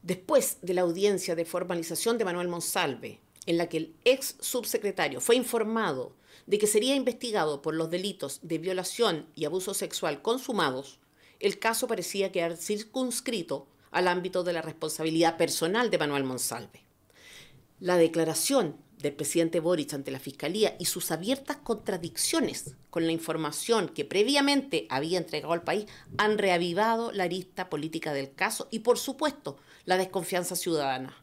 Después de la audiencia de formalización de Manuel Monsalve, en la que el ex subsecretario fue informado de que sería investigado por los delitos de violación y abuso sexual consumados, el caso parecía quedar circunscrito al ámbito de la responsabilidad personal de Manuel Monsalve. La declaración del presidente Boric ante la Fiscalía y sus abiertas contradicciones con la información que previamente había entregado al país han reavivado la arista política del caso y, por supuesto, la desconfianza ciudadana.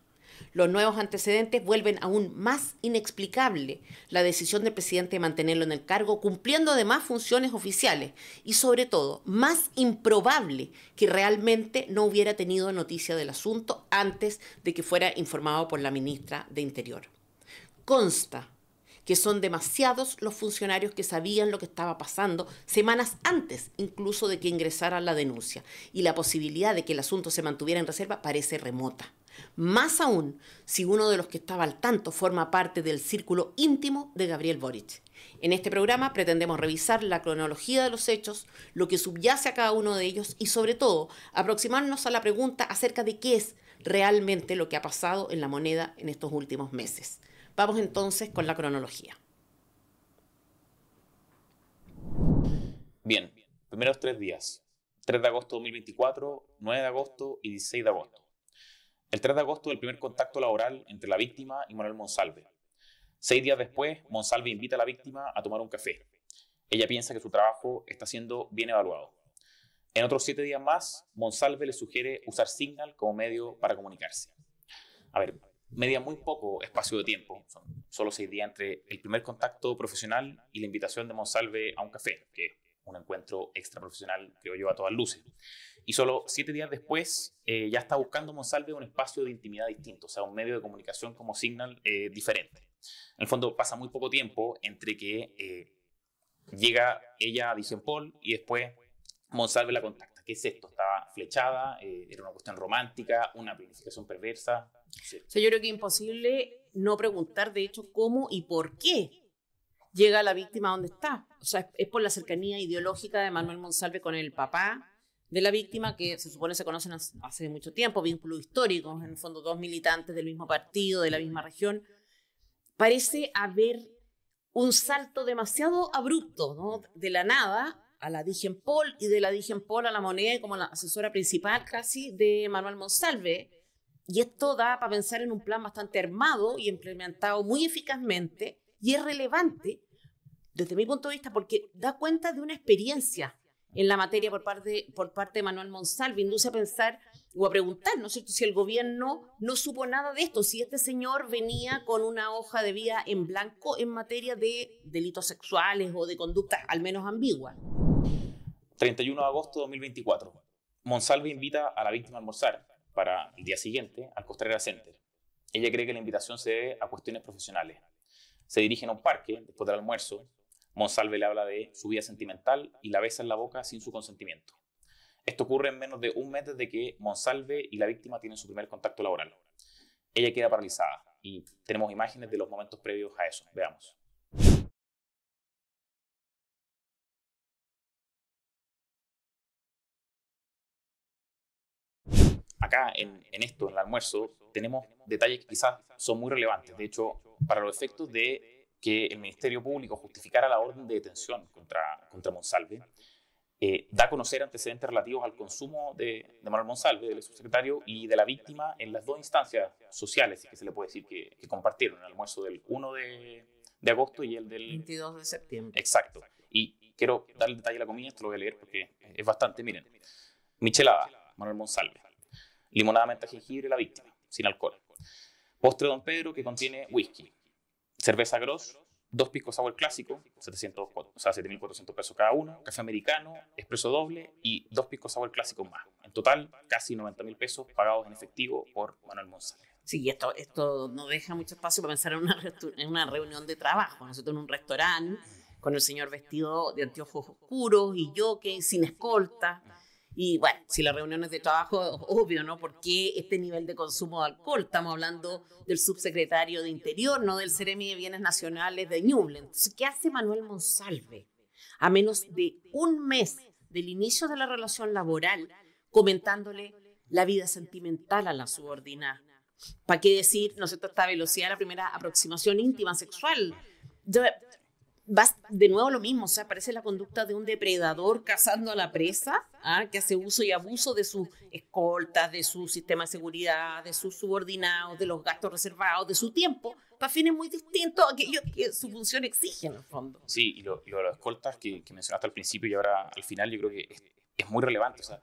Los nuevos antecedentes vuelven aún más inexplicable la decisión del presidente de mantenerlo en el cargo, cumpliendo además funciones oficiales y, sobre todo, más improbable que realmente no hubiera tenido noticia del asunto antes de que fuera informado por la ministra de Interior. Consta que son demasiados los funcionarios que sabían lo que estaba pasando semanas antes incluso de que ingresara la denuncia, y la posibilidad de que el asunto se mantuviera en reserva parece remota. Más aún si uno de los que estaba al tanto forma parte del círculo íntimo de Gabriel Boric. En este programa pretendemos revisar la cronología de los hechos, lo que subyace a cada uno de ellos y, sobre todo, aproximarnos a la pregunta acerca de qué es realmente lo que ha pasado en la moneda en estos últimos meses. Vamos entonces con la cronología. Bien, primeros 3 días. 3 de agosto de 2024, 9 de agosto y 16 de agosto. El 3 de agosto, el primer contacto laboral entre la víctima y Manuel Monsalve. 6 días después, Monsalve invita a la víctima a tomar un café. Ella piensa que su trabajo está siendo bien evaluado. En otros 7 días más, Monsalve le sugiere usar Signal como medio para comunicarse. A ver, media muy poco espacio de tiempo, son solo 6 días entre el primer contacto profesional y la invitación de Monsalve a un café, que es un encuentro extra profesional, creo yo, a todas luces. Y solo 7 días después ya está buscando Monsalve un espacio de intimidad distinto, o sea, un medio de comunicación como Signal diferente. En el fondo pasa muy poco tiempo entre que llega ella a Dijempol y después Monsalve la contacta. ¿Qué es esto? Estaba flechada, era una cuestión romántica, una planificación perversa. Sí. O sea, yo creo que es imposible no preguntar, de hecho, cómo y por qué llega la víctima a donde está. O sea, es por la cercanía ideológica de Manuel Monsalve con el papá de la víctima, que se supone se conocen hace mucho tiempo, vínculos históricos, en el fondo 2 militantes del mismo partido, de la misma región. Parece haber un salto demasiado abrupto, ¿no? De la nada a la Dijempol y de la Dijempol a la Moneda como la asesora principal casi de Manuel Monsalve. Y esto da para pensar en un plan bastante armado y implementado muy eficazmente, y es relevante desde mi punto de vista porque da cuenta de una experiencia en la materia por parte de Manuel Monsalve. Induce a pensar o a preguntar, ¿no es cierto?, si el gobierno no supo nada de esto, si este señor venía con una hoja de vida en blanco en materia de delitos sexuales o de conductas al menos ambiguas. 31 de agosto de 2024. Monsalve invita a la víctima a almorzar para el día siguiente al Costanera Center. Ella cree que la invitación se debe a cuestiones profesionales. Se dirigen a un parque después del almuerzo. Monsalve le habla de su vida sentimental y la besa en la boca sin su consentimiento. Esto ocurre en menos de un mes desde que Monsalve y la víctima tienen su primer contacto laboral. Ella queda paralizada y tenemos imágenes de los momentos previos a eso. Veamos. Acá en esto, en el almuerzo, tenemos detalles que quizás son muy relevantes. De hecho, para los efectos de que el Ministerio Público justificara la orden de detención contra Monsalve, da a conocer antecedentes relativos al consumo de Manuel Monsalve, del subsecretario, y de la víctima en las 2 instancias sociales, que se le puede decir que compartieron, el almuerzo del 1 de agosto y el del 22 de septiembre. Exacto. Y quiero darle detalle a la comida, esto lo voy a leer porque es bastante. Miren, michelada, Manuel Monsalve. Limonada menta jengibre, la víctima, sin alcohol. Postre Don Pedro, que contiene whisky. Cerveza Gross, 2 pisco sour clásico, 7.400 pesos cada uno. Café americano, expreso doble y 2 pisco sour clásicos más. En total, casi 90.000 pesos pagados en efectivo por Manuel Monsalve. Sí, esto no deja mucho espacio para pensar en una reunión de trabajo, nosotros en un restaurante, con el señor vestido de anteojos oscuros y jockey, sin escolta. Y bueno, si la reunión es de trabajo, obvio, ¿no? ¿Por qué este nivel de consumo de alcohol? Estamos hablando del subsecretario de Interior, no del Seremi de Bienes Nacionales de Ñuble. Entonces, ¿qué hace Manuel Monsalve a menos de un mes del inicio de la relación laboral comentándole la vida sentimental a la subordinada. ¿Para qué decir, no sé, esta velocidad de la primera aproximación íntima sexual? Vas de nuevo lo mismo, o sea, parece la conducta de un depredador cazando a la presa, que hace uso y abuso de sus escoltas, de su sistema de seguridad, de sus subordinados, de los gastos reservados, de su tiempo, para fines muy distintos a aquellos que su función exige, en el fondo. Sí, y lo de las escoltas que mencionaste al principio y ahora al final, yo creo que es muy relevante. O sea,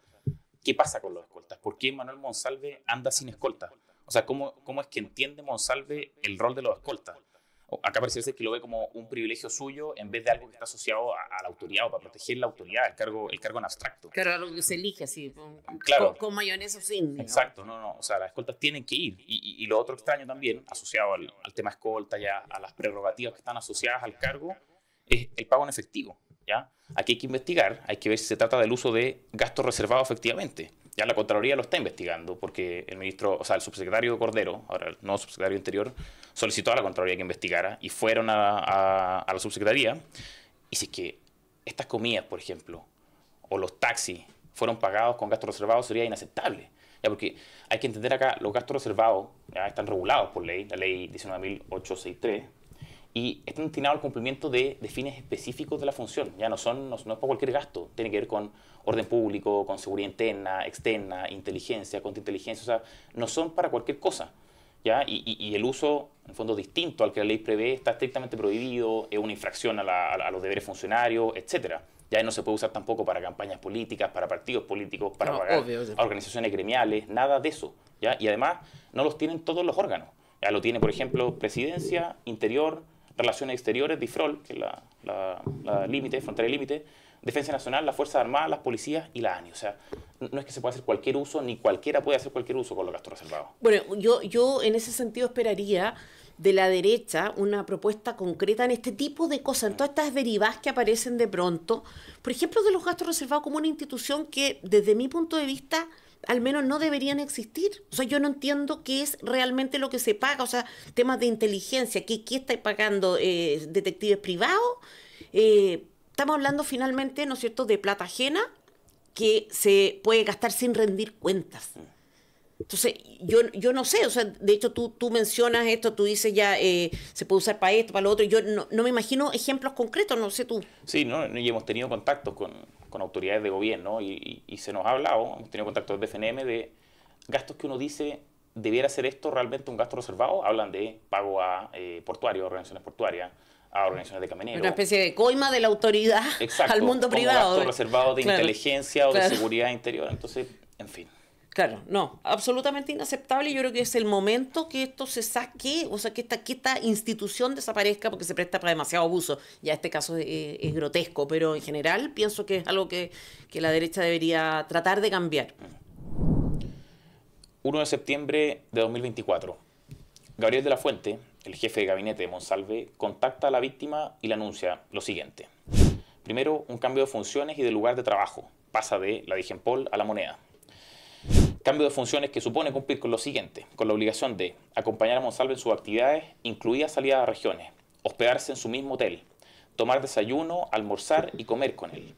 ¿qué pasa con los escoltas? ¿Por qué Manuel Monsalve anda sin escoltas? O sea, ¿cómo es que entiende Monsalve el rol de los escoltas? Acá parece ser que lo ve como un privilegio suyo en vez de algo que está asociado a la autoridad o para proteger la autoridad, el cargo en abstracto. Claro, algo que se elige así, claro, con mayonesa o sin. ¿No? Exacto, no, o sea, las escoltas tienen que ir. Y lo otro extraño también, asociado al tema escolta y a las prerrogativas que están asociadas al cargo, es el pago en efectivo. ¿Ya? Aquí hay que investigar, hay que ver si se trata del uso de gastos reservados efectivamente. Ya la Contraloría lo está investigando porque el subsecretario Cordero, ahora el nuevo subsecretario Interior, solicitó a la Contraloría que investigara y fueron a la subsecretaría. Y si es que estas comidas, por ejemplo, o los taxis fueron pagados con gastos reservados, sería inaceptable. Ya, porque hay que entender acá, los gastos reservados ya están regulados por ley, la ley 19.863, y están destinados al cumplimiento de fines específicos de la función. Ya no es para cualquier gasto, tiene que ver con orden público, con seguridad interna, externa, inteligencia, contrainteligencia, o sea, no son para cualquier cosa. ¿Ya? Y el uso, en fondo, distinto al que la ley prevé, está estrictamente prohibido, es una infracción a los deberes funcionarios, etc. Ya no se puede usar tampoco para campañas políticas, para partidos políticos, para pagar a organizaciones gremiales, nada de eso. ¿Ya? Y además, no los tienen todos los órganos. Ya lo tiene, por ejemplo, Presidencia, Interior, Relaciones Exteriores, DIFROL, que es la límite, frontera y límite, Defensa Nacional, las Fuerzas Armadas, las policías y la ANI. O sea, no es que se pueda hacer cualquier uso, ni cualquiera puede hacer cualquier uso con los gastos reservados. Bueno, yo en ese sentido esperaría de la derecha una propuesta concreta en este tipo de cosas, en todas estas derivadas que aparecen de pronto. Por ejemplo, de los gastos reservados como una institución que, desde mi punto de vista, al menos no deberían existir. O sea, yo no entiendo qué es realmente lo que se paga. O sea, temas de inteligencia, ¿qué está pagando? ¿Detectives privados? Estamos hablando finalmente, ¿no es cierto?, de plata ajena que se puede gastar sin rendir cuentas. Entonces, yo no sé, o sea, de hecho tú mencionas esto, tú dices ya se puede usar para esto, para lo otro, yo no me imagino ejemplos concretos, no sé tú. Sí, ¿no? Y hemos tenido contactos con autoridades de gobierno y se nos ha hablado, hemos tenido contactos de FNM de gastos que uno dice, ¿debiera ser esto realmente un gasto reservado? Hablan de pago a portuarios, organizaciones portuarias, a organizaciones de camioneros. Una especie de coima de la autoridad. Exacto, al mundo privado. Gastos reservados de inteligencia o de seguridad interior, entonces, en fin. Claro, no, absolutamente inaceptable. Yo creo que es el momento que esto se saque, o sea, que esta institución desaparezca porque se presta para demasiado abuso. Ya este caso es grotesco, pero en general pienso que es algo que la derecha debería tratar de cambiar. 1 de septiembre de 2024. Gabriel de la Fuente, el jefe de gabinete de Monsalve, contacta a la víctima y le anuncia lo siguiente. Primero, un cambio de funciones y de lugar de trabajo. Pasa de la Digenpol a la Moneda. Cambio de funciones que supone cumplir con lo siguiente, con la obligación de acompañar a Monsalve en sus actividades, incluida salida a regiones, hospedarse en su mismo hotel, tomar desayuno, almorzar y comer con él.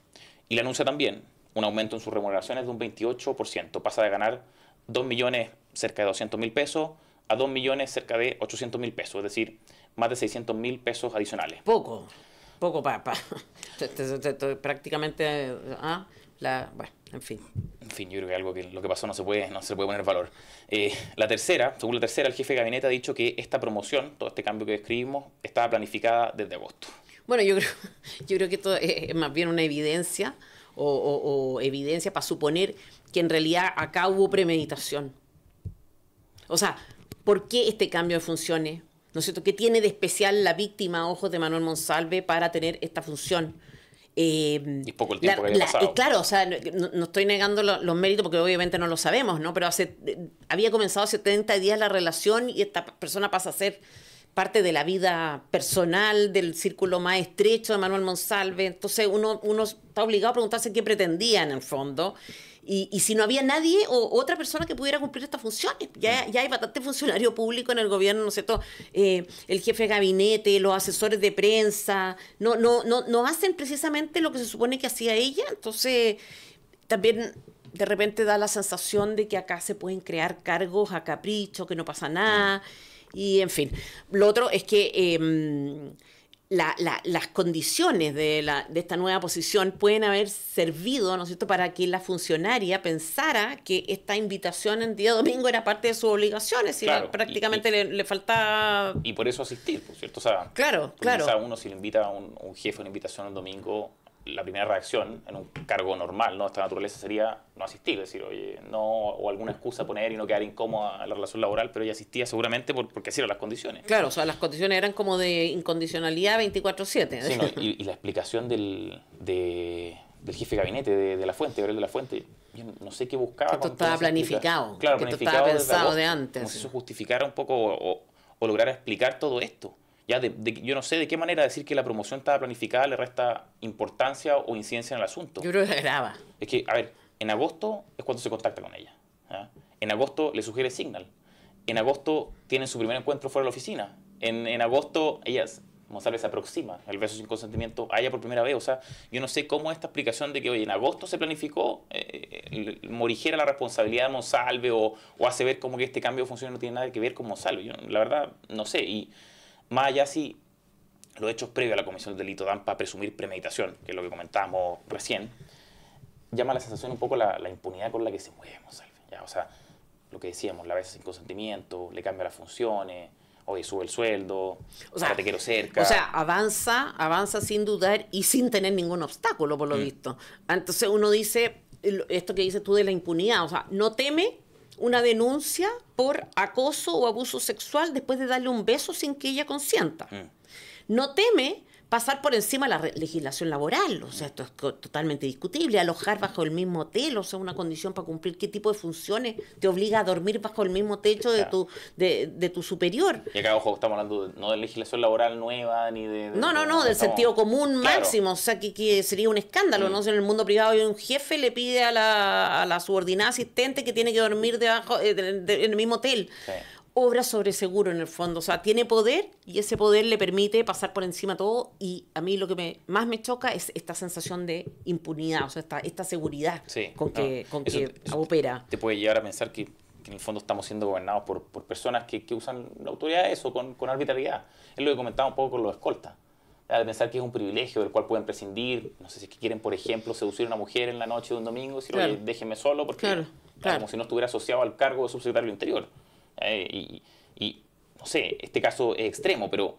Y le anuncia también un aumento en sus remuneraciones de un 28%, pasa de ganar 2 millones cerca de 200.000 pesos a 2 millones cerca de 800.000 pesos, es decir, más de 600.000 pesos adicionales. Poco prácticamente, bueno, en fin. En fin, yo creo que algo que lo que pasó no se puede poner en valor. Según la tercera, el jefe de gabinete ha dicho que esta promoción, todo este cambio que describimos, estaba planificada desde agosto. Bueno, yo creo que esto es más bien una evidencia o evidencia para suponer que en realidad acá hubo premeditación. O sea, ¿por qué este cambio de funciones? ¿No es cierto? ¿Qué tiene de especial la víctima a ojos de Manuel Monsalve para tener esta función? Y poco el tiempo que había pasado. Claro, o sea, no estoy negando los méritos porque obviamente no lo sabemos, ¿no? Pero había comenzado hace 30 días la relación y esta persona pasa a ser parte de la vida personal, del círculo más estrecho de Manuel Monsalve. Entonces uno está obligado a preguntarse qué pretendía en el fondo. Y si no había nadie o otra persona que pudiera cumplir estas funciones. Ya hay bastante funcionario público en el gobierno, ¿no es cierto? El jefe de gabinete, los asesores de prensa, no hacen precisamente lo que se supone que hacía ella. Entonces, también de repente da la sensación de que acá se pueden crear cargos a capricho, que no pasa nada, y en fin. Lo otro es que las condiciones de esta nueva posición pueden haber servido, ¿no es cierto?, para que la funcionaria pensara que esta invitación en día domingo era parte de sus obligaciones, y claro, prácticamente le faltaba... Y por eso asistir, por cierto. O sea, claro. quizá uno, si le invita a un jefe una invitación el domingo, la primera reacción en un cargo normal, ¿no?, esta naturaleza, sería no asistir, decir, oye, no, o alguna excusa poner y no quedar incómoda en la relación laboral, pero ella asistía seguramente porque así eran las condiciones. Claro, o sea, las condiciones eran como de incondicionalidad 24/7. Sí, ¿no? Y la explicación del jefe de gabinete de La Fuente, Gabriel de La Fuente, yo no sé qué buscaba. Que esto estaba planificado, claro, que esto planificado estaba pensado agosto, de antes. como si eso justificara un poco o lograra explicar todo esto. Ya yo no sé de qué manera decir que la promoción estaba planificada le resta importancia o incidencia en el asunto. Yo creo que grava. Es que, a ver, en agosto es cuando se contacta con ella. ¿Ya? En agosto le sugiere Signal. En agosto tienen su primer encuentro fuera de la oficina. En agosto Monsalve se aproxima el beso sin consentimiento a ella por primera vez. O sea, yo no sé cómo esta explicación de que, oye, en agosto se planificó, morigera la responsabilidad de Monsalve o hace ver como que este cambio de funciones no tiene nada que ver con Monsalve. Yo, la verdad, no sé. Y más allá, si los hechos previos a la comisión del delito dan para presumir premeditación, que es lo que comentábamos recién, llama la sensación un poco la impunidad con la que se mueve Monsalve. ¿Ya? O sea, lo que decíamos, la besa sin consentimiento, le cambia las funciones, oye, sube el sueldo, o sea, te quiero cerca. O sea, avanza sin dudar y sin tener ningún obstáculo, por lo visto. Entonces uno dice, esto que dices tú de la impunidad, o sea, no teme una denuncia por acoso o abuso sexual después de darle un beso sin que ella consienta. No teme pasar por encima de la legislación laboral, o sea, esto es totalmente discutible, alojar bajo el mismo hotel, o sea, una condición para cumplir qué tipo de funciones te obliga a dormir bajo el mismo techo de tu superior. Y acá, ojo, estamos hablando no de legislación laboral nueva, ni de... No, del sentido común máximo, o sea, que sería un escándalo, ¿no? Si en el mundo privado un jefe le pide a la subordinada asistente que tiene que dormir debajo en el mismo hotel. Sí. Obra sobre seguro en el fondo, o sea, tiene poder y ese poder le permite pasar por encima de todo, y a mí lo que más me choca es esta sensación de impunidad, o sea, esta seguridad con que opera. Te puede llevar a pensar que en el fondo estamos siendo gobernados por personas que usan la autoridad eso con arbitrariedad. Es lo que comentaba un poco con los escoltas. De pensar que es un privilegio del cual pueden prescindir, no sé si es que quieren, por ejemplo, seducir a una mujer en la noche de un domingo y decir, oye, déjenme solo, porque como si no estuviera asociado al cargo de subsecretario del Interior. Y no sé, este caso es extremo, pero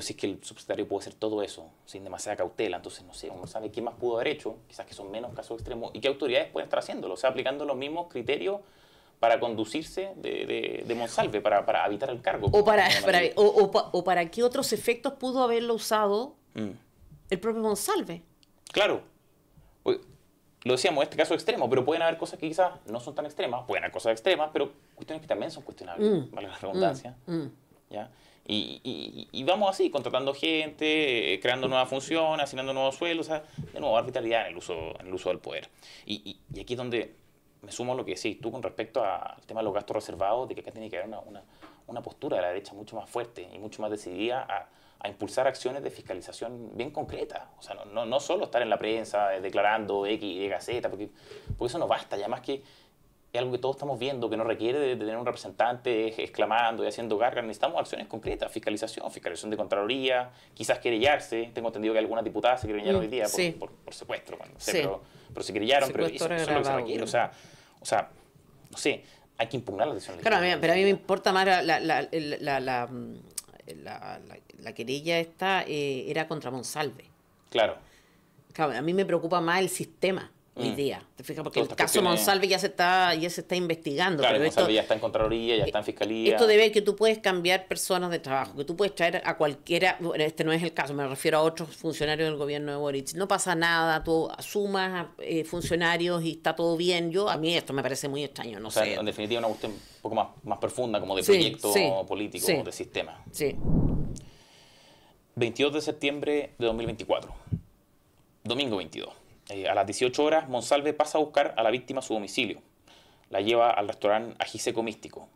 si es que el subsecretario puede hacer todo eso sin demasiada cautela, entonces no sé, uno sabe qué más pudo haber hecho, quizás que son menos casos extremos, y qué autoridades pueden estar haciéndolo, o sea, aplicando los mismos criterios para conducirse de Monsalve, para evitar el cargo. O para qué otros efectos pudo haberlo usado el propio Monsalve. Claro. Lo decíamos, este caso es extremo, pero pueden haber cosas que quizás no son tan extremas, pueden haber cosas extremas, pero cuestiones que también son cuestionables, vale la redundancia. ¿Ya? Y vamos así, contratando gente, creando nuevas funciones, asignando nuevos sueldos, o sea, de nuevo, arbitrariedad en el uso del poder. Y aquí es donde me sumo a lo que decís tú con respecto al tema de los gastos reservados, de que acá tiene que haber una postura de la derecha mucho más fuerte y mucho más decidida a impulsar acciones de fiscalización bien concretas. O sea, no solo estar en la prensa declarando X y Z, porque eso no basta, ya más que es algo que todos estamos viendo, que no requiere de tener un representante exclamando y haciendo gárgaras. Necesitamos acciones concretas, fiscalización de Contraloría, quizás querellarse. Tengo entendido que algunas diputadas se querellaron hoy día por secuestro, bueno, no sé, pero se querellaron, pero eso es lo que se requiere. O sea, no sé, hay que impugnar la decisión legislativa. Claro, pero a mí me importa más la querella esta era contra Monsalve. Claro. A mí me preocupa más el sistema hoy día. ¿Te fijas? Porque el caso Monsalve ya se está investigando. Claro, pero Monsalve ya está en Contraloría, ya está en Fiscalía. Esto de ver que tú puedes cambiar personas de trabajo, que tú puedes traer a cualquiera, bueno, este no es el caso, me refiero a otros funcionarios del gobierno de Boric. No pasa nada, tú asumas funcionarios y está todo bien. A mí esto me parece muy extraño, no sé. En definitiva, una cuestión un poco más profunda, como de proyecto político, de sistema. Sí. 22 de septiembre de 2024, domingo 22. A las 18 horas, Monsalve pasa a buscar a la víctima a su domicilio. La lleva al restaurante Ají Seco Místico.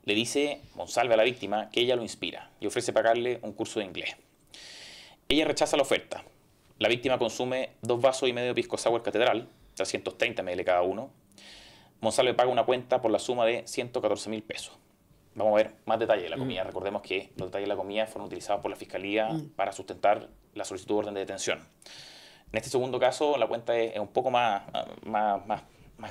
Le dice Monsalve a la víctima que ella lo inspira y ofrece pagarle un curso de inglés. Ella rechaza la oferta. La víctima consume 2 vasos y medio de pisco sour Catedral, 330 ml cada uno, Monsalve paga una cuenta por la suma de 114.000 pesos. Vamos a ver más detalles de la comida. Recordemos que los detalles de la comida fueron utilizados por la Fiscalía para sustentar la solicitud de orden de detención. En este segundo caso, la cuenta es un poco más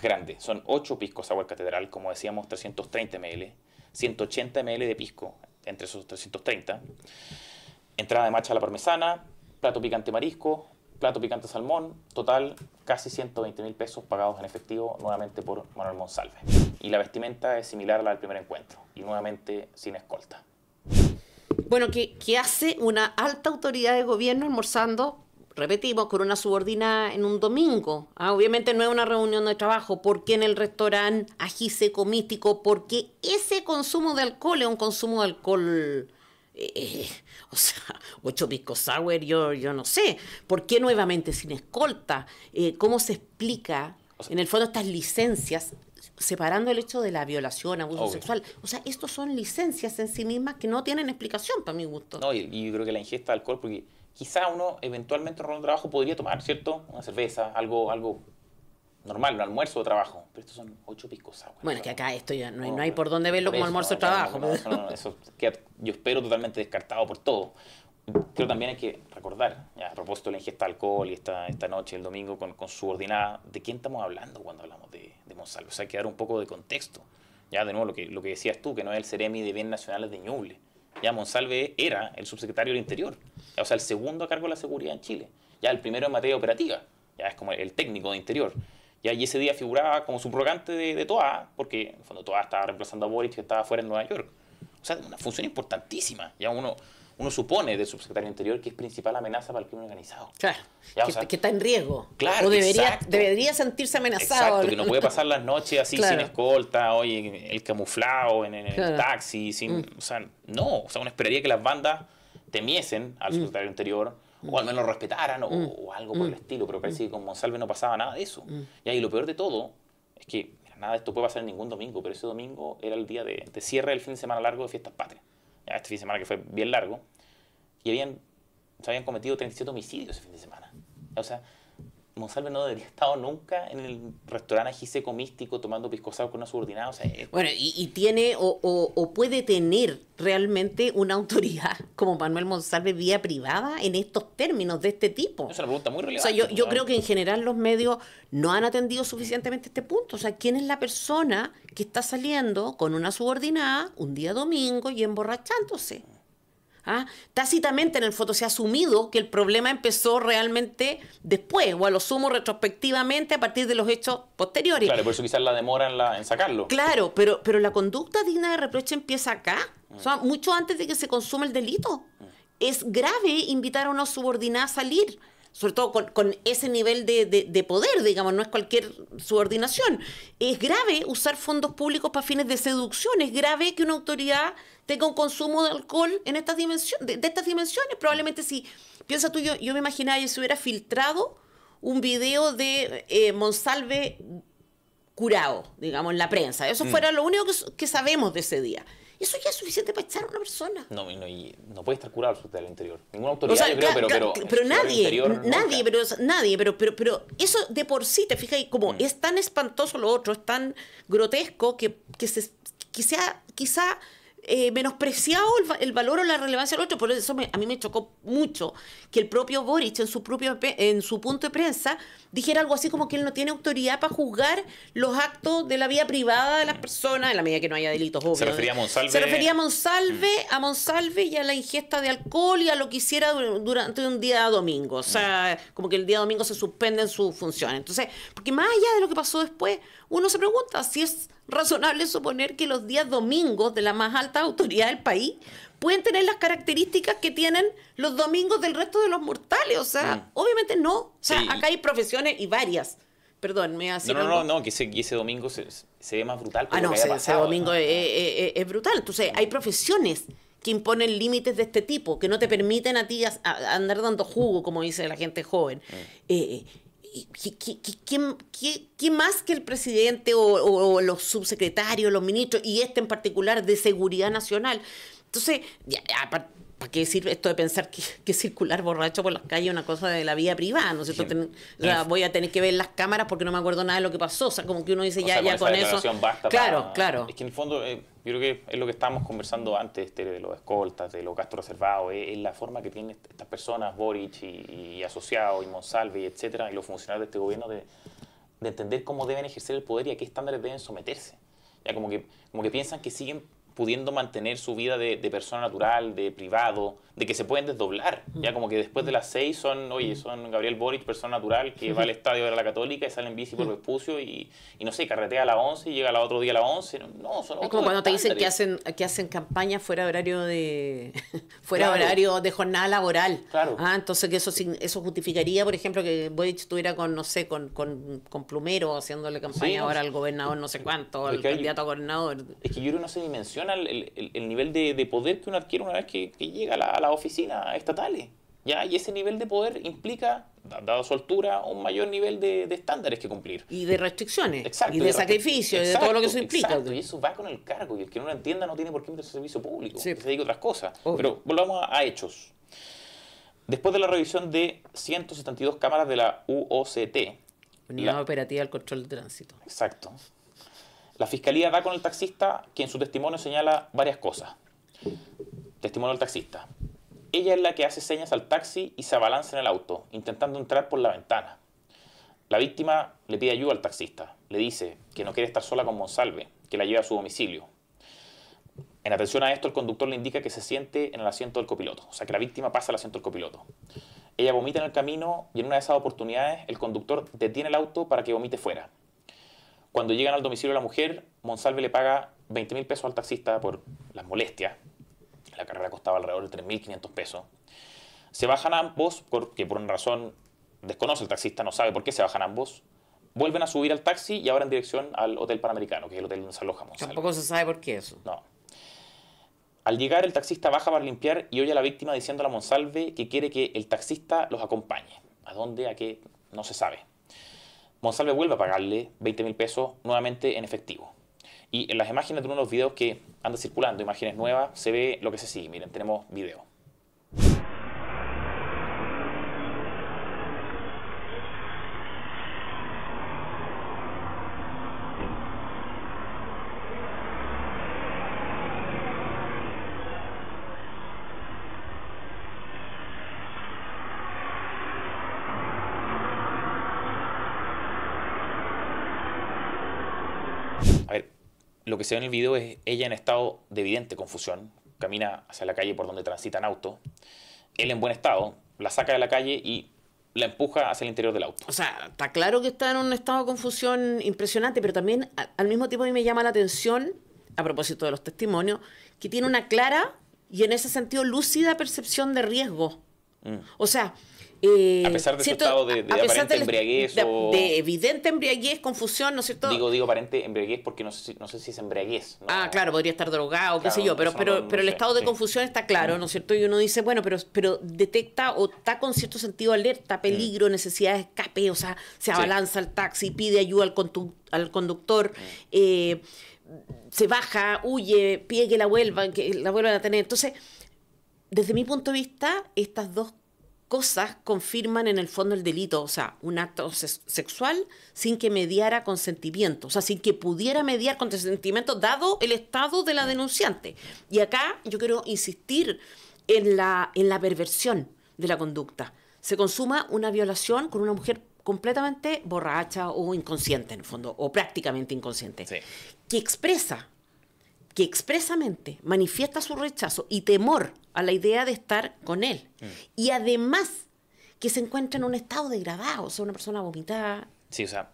grande. Son 8 piscos agua catedral, como decíamos, 330 ml, 180 ml de pisco, entre esos 330. Entrada de macha a la parmesana, plato picante marisco, plato picante salmón, total casi 120.000 pesos pagados en efectivo nuevamente por Manuel Monsalve. Y la vestimenta es similar a la del primer encuentro, y nuevamente sin escolta. Bueno, ¿qué hace una alta autoridad de gobierno almorzando, repetimos, con una subordinada en un domingo? Obviamente no es una reunión de trabajo. ¿Por qué en el restaurante ají seco místico? Porque ese consumo de alcohol es un consumo de alcohol... o sea, 8 pisco sour, yo no sé. ¿Por qué nuevamente sin escolta? ¿Cómo se explica, en el fondo, estas licencias, separando el hecho de la violación, abuso sexual? O sea, estos son licencias en sí mismas que no tienen explicación, para mi gusto. No, y yo creo que la ingesta de alcohol, porque quizá uno eventualmente en un trabajo podría tomar, ¿cierto? Una cerveza, algo normal, un almuerzo de trabajo. Pero estos son 8 piscos sour. Bueno, es que acá esto ya no hay por dónde verlo como almuerzo de trabajo. Eso queda, yo espero, totalmente descartado por todo. Creo también hay que recordar, ya, a propósito de la ingesta de alcohol y esta noche, el domingo, con subordinada, ¿de quién estamos hablando cuando hablamos de Monsalve? O sea, hay que dar un poco de contexto. Ya, de nuevo, lo que decías tú, que no es el Ceremi de Bienes Nacionales de Ñuble. Ya, Monsalve era el subsecretario del Interior, o sea, el segundo a cargo de la seguridad en Chile. Ya, el primero en materia operativa, ya es como el técnico de Interior. Ya, y ese día figuraba como subrogante de Toá, porque en el fondo Toá estaba reemplazando a Boric, que estaba fuera en Nueva York. O sea, una función importantísima. Ya uno supone del subsecretario del Interior que es principal amenaza para el crimen organizado. Claro, ya, que está en riesgo. Claro, o debería sentirse amenazado. Exacto, que no puede pasar las noches así, claro, sin escolta, oye, el camuflado en el claro, taxi, o sea, no. O sea, uno esperaría que las bandas temiesen al subsecretario del Interior, o al menos lo respetaran, o algo por el estilo, pero parece que con Monsalve no pasaba nada de eso. Y lo peor de todo es que nada de esto puede pasar en ningún domingo, pero ese domingo era el día de cierre del fin de semana largo de Fiestas Patrias. Ya, este fin de semana que fue bien largo, y se habían cometido 37 homicidios ese fin de semana. O sea, Monsalve no debería haber estado nunca en el restaurante ají seco místico tomando pisco sour con una subordinada. O sea, bueno, y tiene o puede tener realmente una autoridad como Manuel Monsalve vía privada en estos términos de este tipo. Es una pregunta muy relevante. O sea, yo creo que en general los medios no han atendido suficientemente este punto. O sea, ¿quién es la persona que está saliendo con una subordinada un día domingo y emborrachándose? Tácitamente en el fondo se ha asumido que el problema empezó realmente después, o a lo sumo retrospectivamente a partir de los hechos posteriores. Claro, por eso quizás la demora en sacarlo. Claro, pero la conducta digna de reproche empieza acá, o sea, mucho antes de que se consuma el delito. Es grave invitar a una subordinada a salir, sobre todo con ese nivel de poder, digamos, no es cualquier subordinación. Es grave usar fondos públicos para fines de seducción, es grave que una autoridad tenga un consumo de alcohol en estas dimensiones, de estas dimensiones. Probablemente si, piensa tú, yo me imaginaba que se hubiera filtrado un video de Monsalve curado, digamos, en la prensa. Eso fuera lo único que sabemos de ese día. Eso ya es suficiente para echar a una persona. No puede estar curado el subsecretario del Interior. Ninguna autoridad, yo creo, pero nadie, pero eso de por sí, te fijas, como es tan espantoso lo otro, es tan grotesco que sea quizá menospreciado el valor o la relevancia del otro. Por eso a mí me chocó mucho que el propio Boric en su punto de prensa dijera algo así como que él no tiene autoridad para juzgar los actos de la vida privada de las personas, en la medida que no haya delitos obvios. Se refería a Monsalve. Se refería a Monsalve y a la ingesta de alcohol y a lo que hiciera durante un día domingo. O sea, como que el día domingo se suspenden sus funciones. Entonces, porque más allá de lo que pasó después, uno se pregunta si es razonable suponer que los días domingos de la más alta autoridad del país pueden tener las características que tienen los domingos del resto de los mortales. O sea, obviamente no. O sea, sí, acá hay profesiones y varias. Perdón, me hace. No, que ese domingo se ve más brutal. Ese domingo es brutal. Entonces, hay profesiones que imponen límites de este tipo, que no te permiten a ti andar dando jugo, como dice la gente joven. ¿Quién más que el presidente o los subsecretarios, los ministros, y en particular de Seguridad Nacional? Entonces, para ¿para qué sirve esto de pensar que circular borracho por las calles es una cosa de la vida privada? ¿No es cierto? Sí. O sea, voy a tener que ver las cámaras porque no me acuerdo nada de lo que pasó. O sea, como que uno dice, O sea, ya con eso. Basta Claro, claro. Es que en el fondo, yo creo que es lo que estábamos conversando antes, de los escoltas, de los gastos reservados, es la forma que tienen estas personas, Boric y asociados, y Monsalve, y etcétera, y los funcionarios de este gobierno, de entender cómo deben ejercer el poder y a qué estándares deben someterse. Ya como que piensan que siguen pudiendo mantener su vida de persona natural, de privado, de que se pueden desdoblar. Ya como que después de las 6 son Gabriel Boric, persona natural, que va al estadio a ver a la Católica y sale en bici por Vespucio y no sé, carretea a las 11 y llega al otro día a las 11. No, son es como cuando te dicen que hacen campaña fuera de horario de horario de jornada laboral. Claro. Entonces que eso justificaría, por ejemplo, que Boric estuviera con, no sé, con Plumero haciéndole campaña ahora al gobernador no sé cuánto, al candidato a gobernador. Es que yo creo que no se dimensiona el nivel de poder que uno adquiere una vez que llega a las oficinas estatales. ¿Ya? Y ese nivel de poder implica, dado su altura, un mayor nivel de estándares que cumplir. Y de restricciones. Exacto, y de sacrificio, y de todo lo que eso implica. Exacto, y eso va con el cargo. Y el que no lo entienda no tiene por qué meterse al servicio público. Sí. Que se dedique a otras cosas. Obvio. Pero volvamos a hechos. Después de la revisión de 172 cámaras de la UOCT. Unidad Operativa del Control de Tránsito. Exacto. La Fiscalía da con el taxista, que en su testimonio señala varias cosas. Testimonio del taxista. Ella es la que hace señas al taxi y se abalanza en el auto, intentando entrar por la ventana. La víctima le pide ayuda al taxista. Le dice que no quiere estar sola con Monsalve, que la lleve a su domicilio. En atención a esto, el conductor le indica que se siente en el asiento del copiloto. O sea, que la víctima pasa al asiento del copiloto. Ella vomita en el camino y en una de esas oportunidades el conductor detiene el auto para que vomite fuera. Cuando llegan al domicilio de la mujer, Monsalve le paga 20.000 pesos al taxista por las molestias. La carrera costaba alrededor de 3.500 pesos. Se bajan ambos, porque por una razón desconoce el taxista, no sabe por qué se bajan ambos. Vuelven a subir al taxi y ahora en dirección al Hotel Panamericano, que es el hotel donde se aloja Monsalve. Tampoco se sabe por qué eso. No. Al llegar, el taxista baja para limpiar y oye a la víctima diciéndole a Monsalve que quiere que el taxista los acompañe. ¿A dónde? ¿A qué? No se sabe. Monsalve vuelve a pagarle 20.000 pesos nuevamente en efectivo. Y en las imágenes de uno de los videos que anda circulando, imágenes nuevas, se ve lo que se sigue. Miren, tenemos video. A ver, lo que se ve en el video es ella en estado de evidente confusión. Camina hacia la calle por donde transitan autos. Él en buen estado, la saca de la calle y la empuja hacia el interior del auto. O sea, está claro que está en un estado de confusión impresionante, pero también al mismo tiempo a mí me llama la atención, a propósito de los testimonios, que tiene una clara y en ese sentido lúcida percepción de riesgo. O sea, a pesar de su estado de aparente embriaguez de evidente embriaguez, confusión, ¿no es cierto? Digo aparente embriaguez porque no sé si es embriaguez. ¿No? Claro, podría estar drogado, claro, qué sé yo, pero el estado de confusión está claro, ¿no es cierto? Y uno dice, bueno, pero detecta o está con cierto sentido de alerta, peligro, necesidad de escape, o sea, se abalanza al taxi, pide ayuda al conductor, se baja, huye, pide que la vuelvan a tener. Entonces, desde mi punto de vista, estas dos cosas confirman en el fondo el delito, o sea, un acto sexual sin que mediara consentimiento, o sea, sin que pudiera mediar consentimiento dado el estado de la denunciante. Y acá yo quiero insistir en la perversión de la conducta. Se consuma una violación con una mujer completamente borracha o inconsciente, en el fondo, o prácticamente inconsciente, sí, que expresamente manifiesta su rechazo y temor a la idea de estar con él. Y además que se encuentra en un estado degradado, o sea, una persona vomitada. Sí, o sea,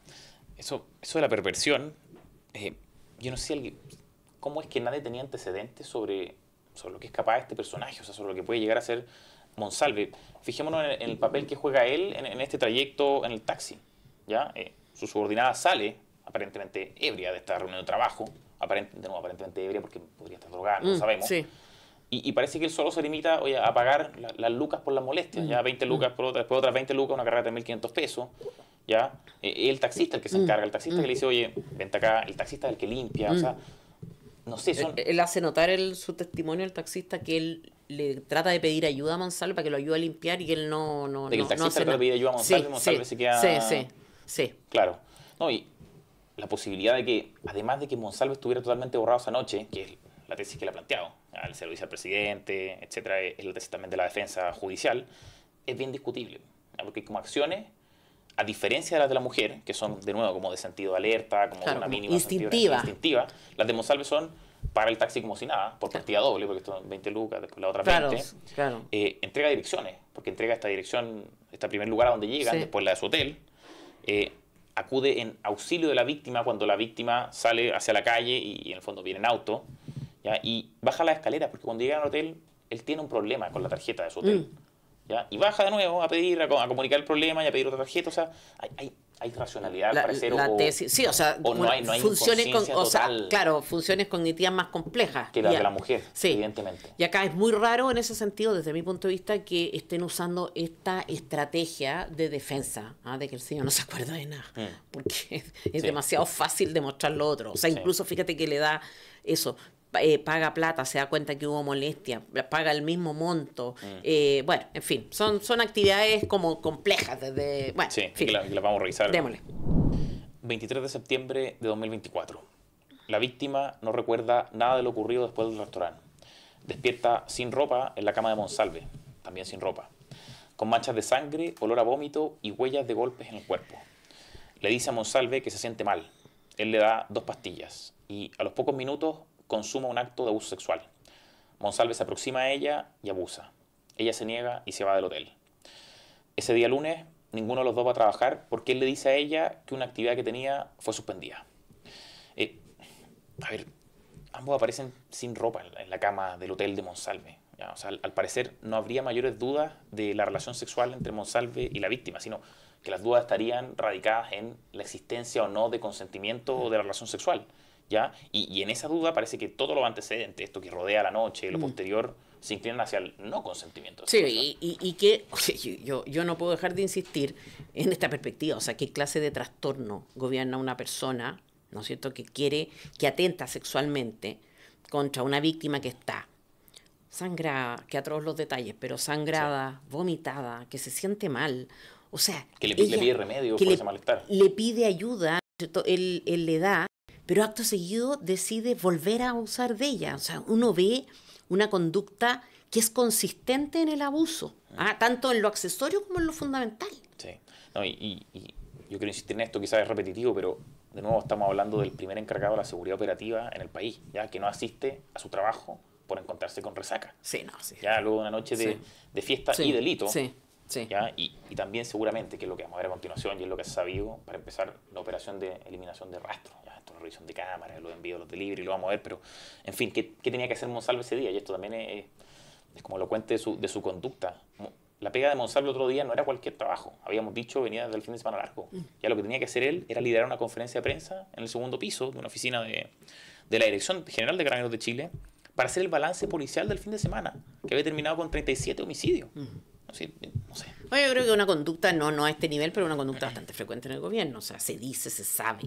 eso de la perversión, yo no sé cómo es que nadie tenía antecedentes sobre lo que es capaz este personaje, o sea, sobre lo que puede llegar a ser Monsalve. Fijémonos en el papel que juega él en este trayecto en el taxi. ¿Ya? Su subordinada sale, aparentemente ebria de esta reunión de trabajo, aparentemente ebria porque podría estar drogada, no lo sabemos. Sí. Y parece que él solo se limita a pagar las lucas por las molestias, ya 20 lucas, después otras 20 lucas, una carrera de 3.500 pesos. ¿Ya? El taxista el que se encarga, el taxista que le dice, oye, vente acá, el taxista es el que limpia, o sea, no sé, Él hace notar su testimonio al taxista que él le trata de pedir ayuda a Monsalve para que lo ayude a limpiar y él De que el no taxista hace trata de nada. pedir ayuda a Monsalve, Sí, Monsalve sí, se queda... sí. Claro. No, y la posibilidad de que, además de que Monsalve estuviera totalmente borrado esa noche, que es la tesis que le ha planteado, él se lo dice al presidente, etcétera, es la tesis también de la defensa judicial, es bien discutible. Porque como acciones, a diferencia de las de la mujer, que son de nuevo como de sentido de alerta, como de Claro, una como mínima instintiva. instintiva, las de Monsalve son para el taxi como si nada, por Claro, partida doble, porque esto son 20 lucas, después la otra claro, 20. claro. Entrega direcciones, porque entrega esta dirección, este primer lugar a donde llegan, Sí. después la de su hotel. Acude en auxilio de la víctima cuando la víctima sale hacia la calle y en el fondo viene en auto, ¿ya? Y baja las escaleras, porque cuando llega al hotel, él tiene un problema con la tarjeta de su hotel. ¿Ya? Y baja de nuevo a pedir, a comunicar el problema y a pedir otra tarjeta. O sea, hay racionalidad al parecer, La tesis, sí, o sea, o no hay funciones inconsciencia o sea, total claro, funciones cognitivas más complejas. que las de la mujer, Sí. evidentemente. Y acá es muy raro en ese sentido, desde mi punto de vista, que estén usando esta estrategia de defensa, de que el señor no se acuerda de nada, porque es demasiado fácil demostrar lo otro. O sea, incluso fíjate que le da eso. Paga plata, se da cuenta que hubo molestia, paga el mismo monto. Bueno, en fin, son actividades como complejas desde... Bueno, Sí, en fin. que la vamos a revisar. Démosle. 23 de septiembre de 2024. La víctima no recuerda nada de lo ocurrido después del restaurante. Despierta sin ropa en la cama de Monsalve, también sin ropa, con manchas de sangre, olor a vómito y huellas de golpes en el cuerpo. Le dice a Monsalve que se siente mal. Él le da 2 pastillas y a los pocos minutos consuma un acto de abuso sexual. Monsalve se aproxima a ella y abusa. Ella se niega y se va del hotel. Ese día lunes, ninguno de los dos va a trabajar porque él le dice a ella que una actividad que tenía fue suspendida. A ver, ambos aparecen sin ropa en la cama del hotel de Monsalve. ¿Ya? O sea, al parecer no habría mayores dudas de la relación sexual entre Monsalve y la víctima, sino que las dudas estarían radicadas en la existencia o no de consentimiento de la relación sexual. ¿Ya? Y en esa duda parece que todo lo antecedente, esto que rodea la noche y lo posterior, se inclinan hacia el no consentimiento. Sí, y que yo no puedo dejar de insistir en esta perspectiva, o sea, qué clase de trastorno gobierna una persona, ¿no es cierto?, que atenta sexualmente contra una víctima que está sangrada, que atroz los detalles, pero sangrada, vomitada, que se siente mal, o sea... Que le pide remedio por ese malestar. Le pide ayuda, ¿cierto? Él le da, pero acto seguido decide volver a abusar de ella, o sea, uno ve una conducta que es consistente en el abuso, tanto en lo accesorio como en lo fundamental. Sí, no, y yo quiero insistir en esto, quizás es repetitivo, pero de nuevo estamos hablando del primer encargado de la seguridad operativa en el país, ya que no asiste a su trabajo por encontrarse con resaca. Sí, no, sí. Ya luego de una noche de fiesta y delito. Sí, sí. ¿Ya? Y también seguramente, que es lo que vamos a ver a continuación y es lo que se ha sabido, para empezar, la operación de eliminación de rastros. ¿Ya? Esto es la revisión de cámaras, los envíos, los delivery, lo vamos a ver, pero en fin, ¿qué tenía que hacer Monsalve ese día? Y esto también es como elocuente de su conducta. La pega de Monsalve otro día no era cualquier trabajo. Habíamos dicho, venía del fin de semana largo. Ya lo que tenía que hacer él era liderar una conferencia de prensa en el segundo piso de una oficina de la Dirección General de Carabineros de Chile para hacer el balance policial del fin de semana, que había terminado con 37 homicidios. No sé. Bueno, yo creo que una conducta, no a este nivel, pero una conducta bastante frecuente en el gobierno. O sea, se dice, se sabe,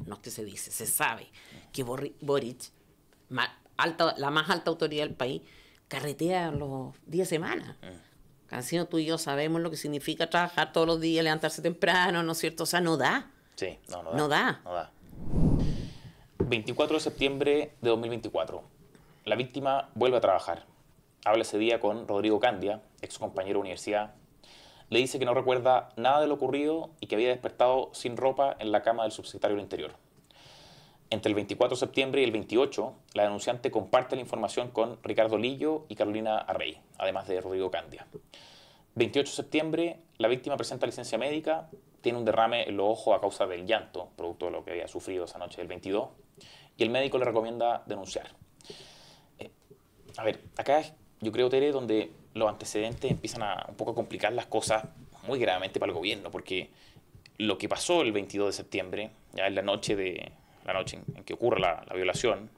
no es que se dice, se sabe que Boric, la más alta autoridad del país, carretea los días de semana. Cancino, tú y yo sabemos lo que significa trabajar todos los días, levantarse temprano, ¿no es cierto? O sea, no da. Sí, no da. 24 de septiembre de 2024. La víctima vuelve a trabajar. Habla ese día con Rodrigo Candia, ex compañero de universidad. Le dice que no recuerda nada de lo ocurrido y que había despertado sin ropa en la cama del subsecretario del Interior. Entre el 24 de septiembre y el 28, la denunciante comparte la información con Ricardo Lillo y Carolina Arrey, además de Rodrigo Candia. 28 de septiembre, la víctima presenta licencia médica, tiene un derrame en los ojos a causa del llanto, producto de lo que había sufrido esa noche del 22, y el médico le recomienda denunciar. A ver, acá es, yo creo, Tere, donde los antecedentes empiezan a un poco a complicar las cosas muy gravemente para el gobierno, porque lo que pasó el 22 de septiembre, ya en la noche en que ocurre la violación,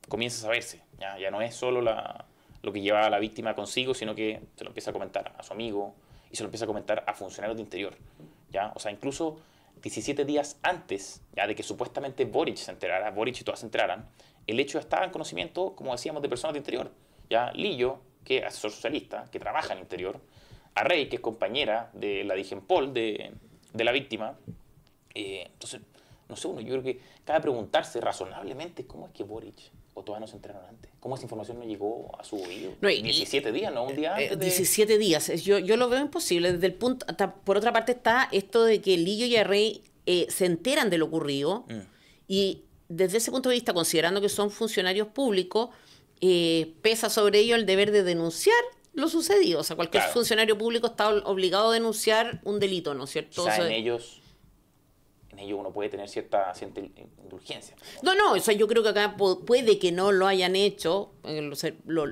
comienza a saberse. Ya no es solo lo que llevaba a la víctima consigo, sino que se lo empieza a comentar a su amigo y se lo empieza a comentar a funcionarios de Interior. ¿Ya? O sea, incluso 17 días antes de que supuestamente Boric y todas se enteraran, el hecho estaba en conocimiento, como decíamos, de personas de Interior. Ya Lillo, que es asesor socialista, que trabaja en Interior, a Rey, que es compañera de la Digempol de la víctima. Entonces, no sé, yo creo que cabe preguntarse razonablemente cómo es que Boric o todavía no se enteraron antes. ¿Cómo esa información no llegó a su oído? No, 17 días, ¿no? Un día antes 17 días. Yo lo veo imposible. Desde el punto, por otra parte está esto de que Lillo y Arrey se enteran de lo ocurrido y desde ese punto de vista, considerando que son funcionarios públicos, pesa sobre ellos el deber de denunciar lo sucedido. O sea, cualquier funcionario público está obligado a denunciar un delito, ¿no es cierto? Quizá en ellos uno puede tener cierta indulgencia. No, o sea, yo creo que acá puede que no lo hayan hecho,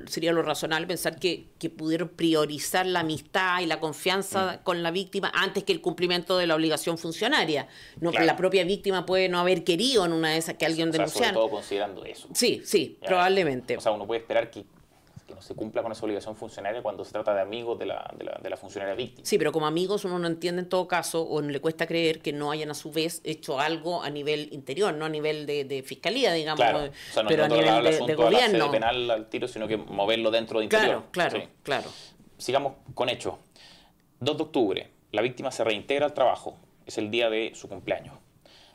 sería lo razonable pensar que pudieron priorizar la amistad y la confianza con la víctima antes que el cumplimiento de la obligación funcionaria. No, la propia víctima puede no haber querido en una de esas que alguien denunciara. Sobre todo considerando eso. Sí, probablemente. O sea, uno puede esperar que no se cumpla con esa obligación funcionaria cuando se trata de amigos de la funcionaria víctima. Sí, pero como amigos uno no entiende en todo caso, o no le cuesta creer que no hayan a su vez hecho algo a nivel interior, no a nivel de fiscalía, digamos, claro. O sea, no pero a nivel de gobierno. A la sede penal al tiro, sino que moverlo dentro de Interior. Claro. Sigamos con hechos. 2 de octubre, la víctima se reintegra al trabajo. Es el día de su cumpleaños.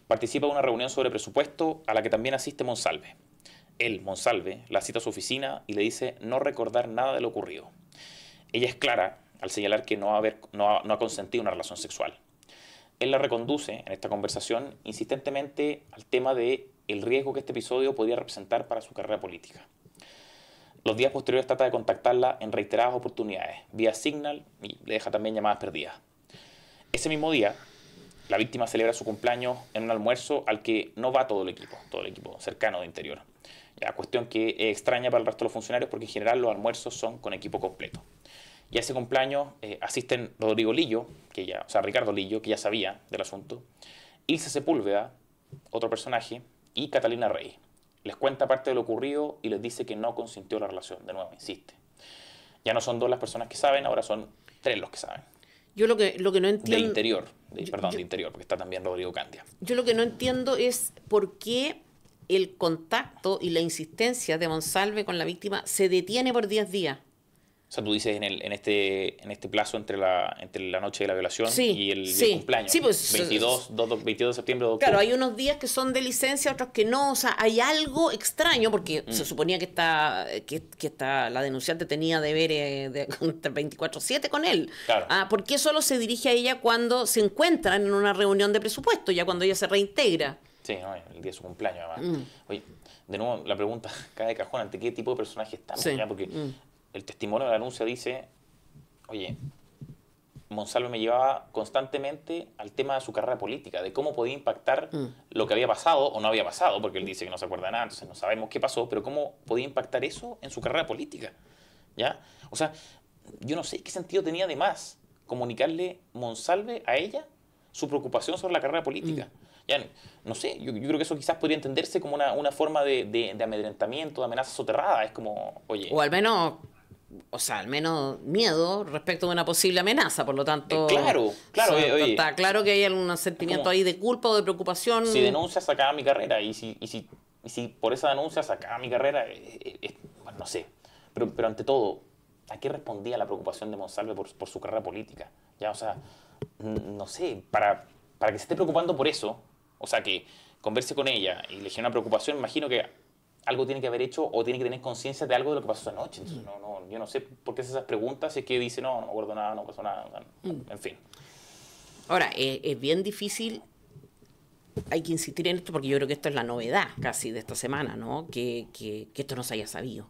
Participa de una reunión sobre presupuesto a la que también asiste Monsalve. Él, Monsalve, la cita a su oficina y le dice no recordar nada de lo ocurrido. Ella es clara al señalar que no ha consentido una relación sexual. Él la reconduce en esta conversación insistentemente al tema de el riesgo que este episodio podría representar para su carrera política. Los días posteriores trata de contactarla en reiteradas oportunidades, vía Signal, y le deja también llamadas perdidas. Ese mismo día, la víctima celebra su cumpleaños en un almuerzo al que no va todo el equipo cercano de Interior. Ya, cuestión que es extraña para el resto de los funcionarios porque en general los almuerzos son con equipo completo. Y a ese cumpleaños asisten Rodrigo Lillo, Ricardo Lillo, que ya sabía del asunto, Ilse Sepúlveda, otro personaje, y Catalina Rey. Les cuenta parte de lo ocurrido y les dice que no consintió la relación. De nuevo, insiste. Ya no son 2 las personas que saben, ahora son 3 los que saben. Yo lo que no entiendo... De Interior, de Interior, porque está también Rodrigo Candia. Yo lo que no entiendo es por qué el contacto y la insistencia de Monsalve con la víctima se detiene por 10 días. O sea, tú dices en este plazo entre la noche de la violación y el cumpleaños. Sí, pues 22 de septiembre de octubre. Claro, hay unos días que son de licencia, otros que no. O sea, hay algo extraño porque se suponía que la denunciante tenía deberes de 24/7 con él. Claro. ¿Por qué solo se dirige a ella cuando se encuentran en una reunión de presupuesto, ya cuando ella se reintegra? Sí, no, el día de su cumpleaños además. Oye, de nuevo la pregunta cae de cajón, ¿ante qué tipo de personaje estamos? ¿Ya? Porque el testimonio de la denuncia dice, oye, Monsalve me llevaba constantemente al tema de su carrera política, de cómo podía impactar lo que había pasado o no había pasado, porque él dice que no se acuerda de nada, entonces no sabemos qué pasó, pero cómo podía impactar eso en su carrera política. ¿Ya? O sea, yo no sé qué sentido tenía de más comunicarle Monsalve a ella su preocupación sobre la carrera política. Ya, no sé, yo creo que eso quizás podría entenderse como una forma de amedrentamiento, de amenaza soterrada. Es como, oye... O al menos miedo respecto de una posible amenaza, por lo tanto... Claro. Está claro que hay algún sentimiento ahí de culpa o de preocupación. Si denuncias, se acaba mi carrera. Y si por esa denuncia se acaba mi carrera, bueno, no sé. Pero ante todo, ¿a qué respondía la preocupación de Monsalve por su carrera política? Ya, o sea, no sé, para que se esté preocupando por eso, o sea, que converse con ella y le genere una preocupación, imagino que algo tiene que haber hecho o tiene que tener conciencia de algo de lo que pasó esa noche. Entonces, yo no sé por qué hace esas preguntas, si es que dice, no me acuerdo nada, no pasó nada, en fin. Ahora, es bien difícil, hay que insistir en esto porque yo creo que esto es la novedad casi de esta semana, ¿no? Que esto no se haya sabido.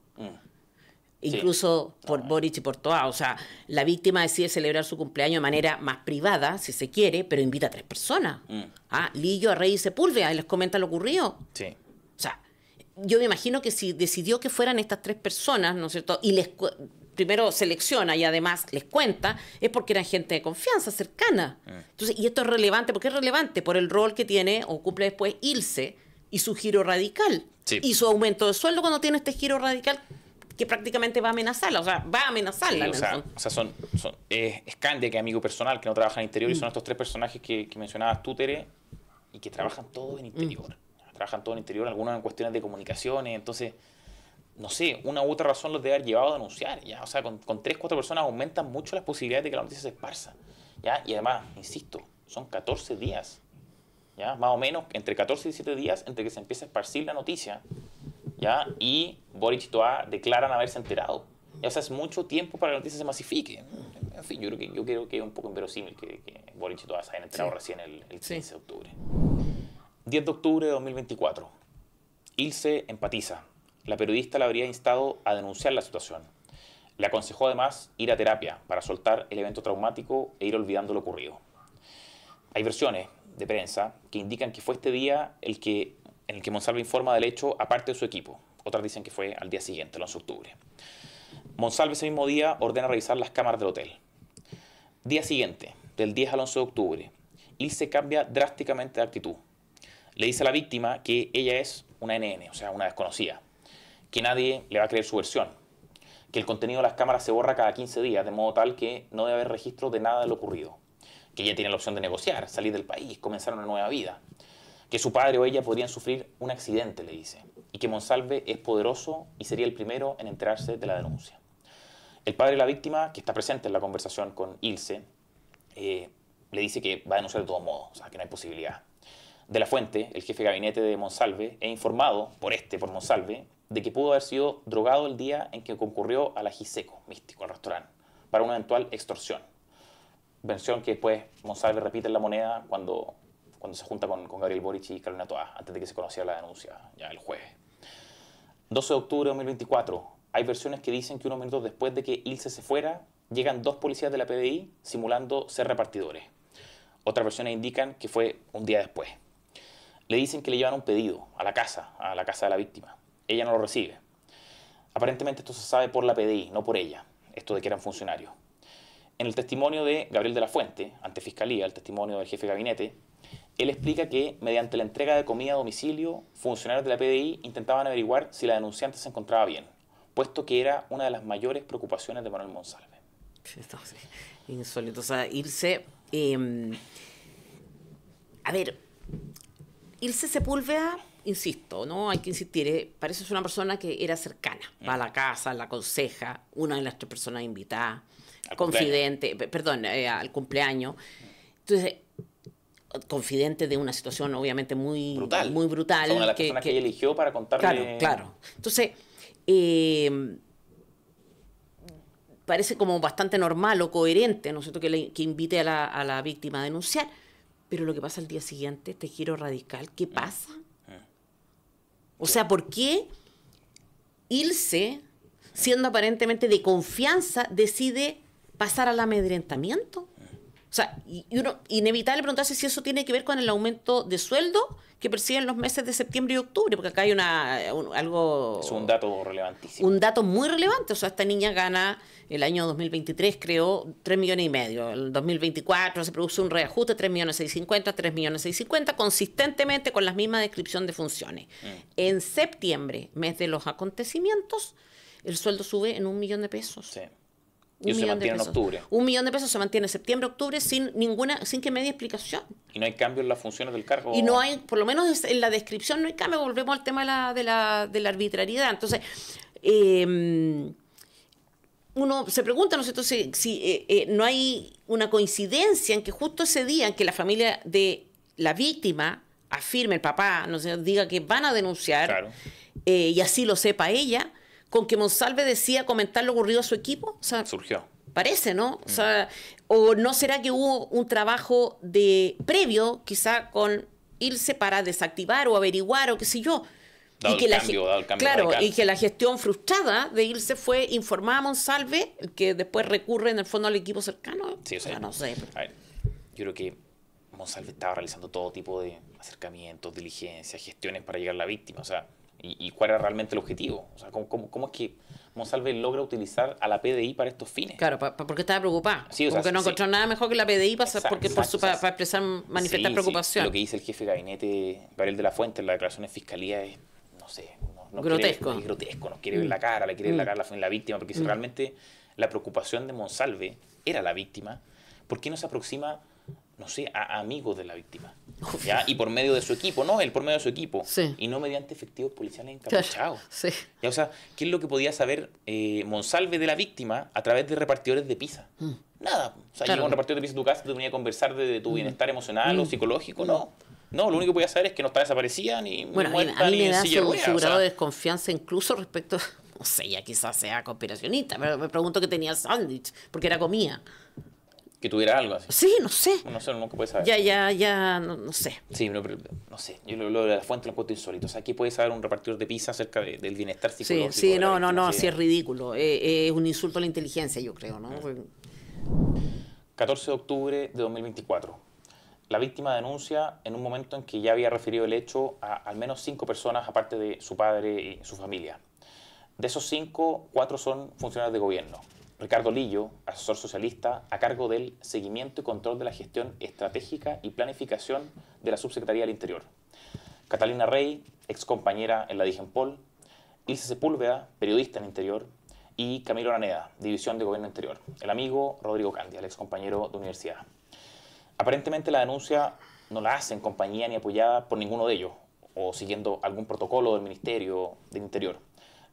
Incluso por Boric y por Toa. O sea, la víctima decide celebrar su cumpleaños de manera más privada, si se quiere, pero invita a 3 personas. Lillo, Arrey y Sepúlveda, y les comenta lo ocurrido. Sí. O sea, yo me imagino que si decidió que fueran estas 3 personas, ¿no es cierto? Y primero selecciona y además les cuenta, es porque eran gente de confianza, cercana. Entonces, y esto es relevante. ¿Por qué es relevante? Por el rol que tiene o cumple después Ilse y su giro radical. Sí. Y su aumento de sueldo cuando tiene este giro radical que prácticamente va a amenazarla, o sea, va a amenazarla. Sí, o sea, es Candia, que es amigo personal, que no trabaja en Interior, y son estos 3 personajes que mencionabas tú, Tere, y que trabajan todos en Interior. Trabajan todos en Interior, algunos en cuestiones de comunicaciones, entonces, no sé, una u otra razón los debe haber llevado a denunciar, ¿ya? O sea, con 3, 4 personas aumentan mucho las posibilidades de que la noticia se esparza, ¿ya? Y además, insisto, son 14 días, ¿ya? Más o menos entre 14 y 17 días entre que se empieza a esparcir la noticia, ¿ya? Y Boric y Toá declaran haberse enterado. Ya, o sea, es mucho tiempo para que la noticia se masifique. En fin, yo creo que es un poco inverosímil que Boric y Toá se hayan enterado recién el 15 de octubre. 10 de octubre de 2024. Ilse empatiza. La periodista la habría instado a denunciar la situación. Le aconsejó además ir a terapia para soltar el evento traumático e ir olvidando lo ocurrido. Hay versiones de prensa que indican que fue este día en el que Monsalve informa del hecho a parte de su equipo. Otras dicen que fue al día siguiente, el 11 de octubre. Monsalve ese mismo día ordena revisar las cámaras del hotel. Día siguiente, del 10 al 11 de octubre, Ilse cambia drásticamente de actitud. Le dice a la víctima que ella es una NN, o sea, una desconocida, que nadie le va a creer su versión, que el contenido de las cámaras se borra cada 15 días, de modo tal que no debe haber registro de nada de lo ocurrido, que ella tiene la opción de negociar, salir del país, comenzar una nueva vida, que su padre o ella podrían sufrir un accidente, le dice, y que Monsalve es poderoso y sería el primero en enterarse de la denuncia. El padre de la víctima, que está presente en la conversación con Ilse, le dice que va a denunciar de todos modos, o sea, que no hay posibilidad. De la Fuente, el jefe de gabinete de Monsalve, es informado por Monsalve, de que pudo haber sido drogado el día en que concurrió a la Giseco, místico, al restaurante, para una eventual extorsión. Versión que después Monsalve repite en La Moneda cuando se junta con Gabriel Boric y Carolina Toá, antes de que se conociera la denuncia, ya el jueves. 12 de octubre de 2024. Hay versiones que dicen que unos minutos después de que Ilse se fuera, llegan 2 policías de la PDI simulando ser repartidores. Otras versiones indican que fue un día después. Le dicen que le llevan un pedido a la casa de la víctima. Ella no lo recibe. Aparentemente esto se sabe por la PDI, no por ella, esto de que eran funcionarios. En el testimonio de Gabriel de la Fuente, ante Fiscalía, el testimonio del jefe de gabinete, él explica que mediante la entrega de comida a domicilio, funcionarios de la PDI intentaban averiguar si la denunciante se encontraba bien, puesto que era una de las mayores preocupaciones de Manuel Monsalve. Entonces, insólito. O sea, Ilse... a ver, Ilse Sepúlveda, insisto, no hay que insistir, parece ser una persona que era cercana, va a la casa, la aconseja, una de las 3 personas invitadas, confidente, al cumpleaños. Entonces, confidente de una situación obviamente muy brutal. Muy brutal. Son una de las personas que ella eligió para contarle... Claro. Entonces, parece como bastante normal o coherente, ¿no es cierto?, que invite a la víctima a denunciar. Pero lo que pasa al día siguiente, este giro radical, ¿qué pasa? O sea, ¿por qué Ilse, siendo aparentemente de confianza, decide pasar al amedrentamiento? O sea, y uno inevitable preguntarse si eso tiene que ver con el aumento de sueldo que perciben los meses de septiembre y octubre, porque acá hay algo... Es un dato relevantísimo. Un dato muy relevante. O sea, esta niña gana el año 2023, creo, 3,5 millones. El 2024 se produce un reajuste, 3,650,000, 3,650,000, consistentemente con la misma descripción de funciones. En septiembre, mes de los acontecimientos, el sueldo sube en 1 millón de pesos. Sí. Y se mantiene en octubre. 1 millón de pesos se mantiene en septiembre, octubre, sin que me dé explicación. Y no hay cambio en las funciones del cargo. Y no hay, por lo menos en la descripción no hay cambio. Volvemos al tema de la arbitrariedad. Entonces, uno se pregunta, ¿no sé, entonces, si no hay una coincidencia en que justo ese día en que la familia de la víctima afirme, el papá, no sé, diga que van a denunciar, claro, y así lo sepa ella, con que Monsalve decía comentar lo ocurrido a su equipo. O sea, surgió. Parece, ¿no? O sea, ¿o no será que hubo un trabajo previo, quizá con Ilse, para desactivar o averiguar o qué sé yo? Dado el cambio claro, radical. Y que la gestión frustrada de Ilse fue informar a Monsalve, que después recurre en el fondo al equipo cercano. Sí, o sea, no sé. A ver, yo creo que Monsalve estaba realizando todo tipo de acercamientos, diligencias, gestiones para llegar a la víctima. O sea, ¿y cuál era realmente el objetivo? O sea, ¿cómo es que Monsalve logra utilizar a la PDI para estos fines? Claro, porque estaba preocupada. Sí, porque no encontró nada mejor que la PDI para expresar, manifestar preocupación. Sí, lo que dice el jefe de gabinete, Gabriel de la Fuente, en la declaración de fiscalía es, no sé, grotesco. Es grotesco, nos quiere ver la cara, le quiere ver la cara a la víctima, porque si realmente la preocupación de Monsalve era la víctima, ¿por qué no se aproxima no sé, a amigos de la víctima. ¿Ya? Y por medio de su equipo, ¿no? Él por medio de su equipo. Sí. Y no mediante efectivos policiales encapuchados. Sí. ¿Ya? O sea, ¿qué es lo que podía saber Monsalve de la víctima a través de repartidores de pizza? Nada. O sea, llega un repartidor de pizza a tu casa y te venía a conversar de tu bienestar emocional o psicológico. No. No, lo único que podía saber es que no está desaparecida ni muerta, a mí ni me en da silla de su ruedas, o grado sea, de desconfianza incluso respecto, no sé, ya quizás sea conspiracionista, pero me pregunto qué tenía el sándwich, porque era comida. que tuviera algo así. Sí, no sé. No sé, nunca puede saber. No sé. Sí, pero no sé. Yo lo de la fuente lo encuentro insólito. O sea, ¿qué puede saber un repartidor de pizza acerca del bienestar psicológico? Sí, de la víctima? así es ridículo. Es un insulto a la inteligencia, yo creo, ¿no? 14 de octubre de 2024. La víctima denuncia en un momento en que ya había referido el hecho a al menos 5 personas, aparte de su padre y su familia. De esos 5, 4 son funcionarios de gobierno. Ricardo Lillo, asesor socialista, a cargo del seguimiento y control de la gestión estratégica y planificación de la Subsecretaría del Interior. Catalina Rey, excompañera en la DIGENPOL. Ilse Sepúlveda, periodista en Interior. Y Camilo Araneda, División de Gobierno Interior. El amigo Rodrigo Candia, el excompañero de universidad. Aparentemente la denuncia no la hace en compañía ni apoyada por ninguno de ellos, o siguiendo algún protocolo del Ministerio del Interior.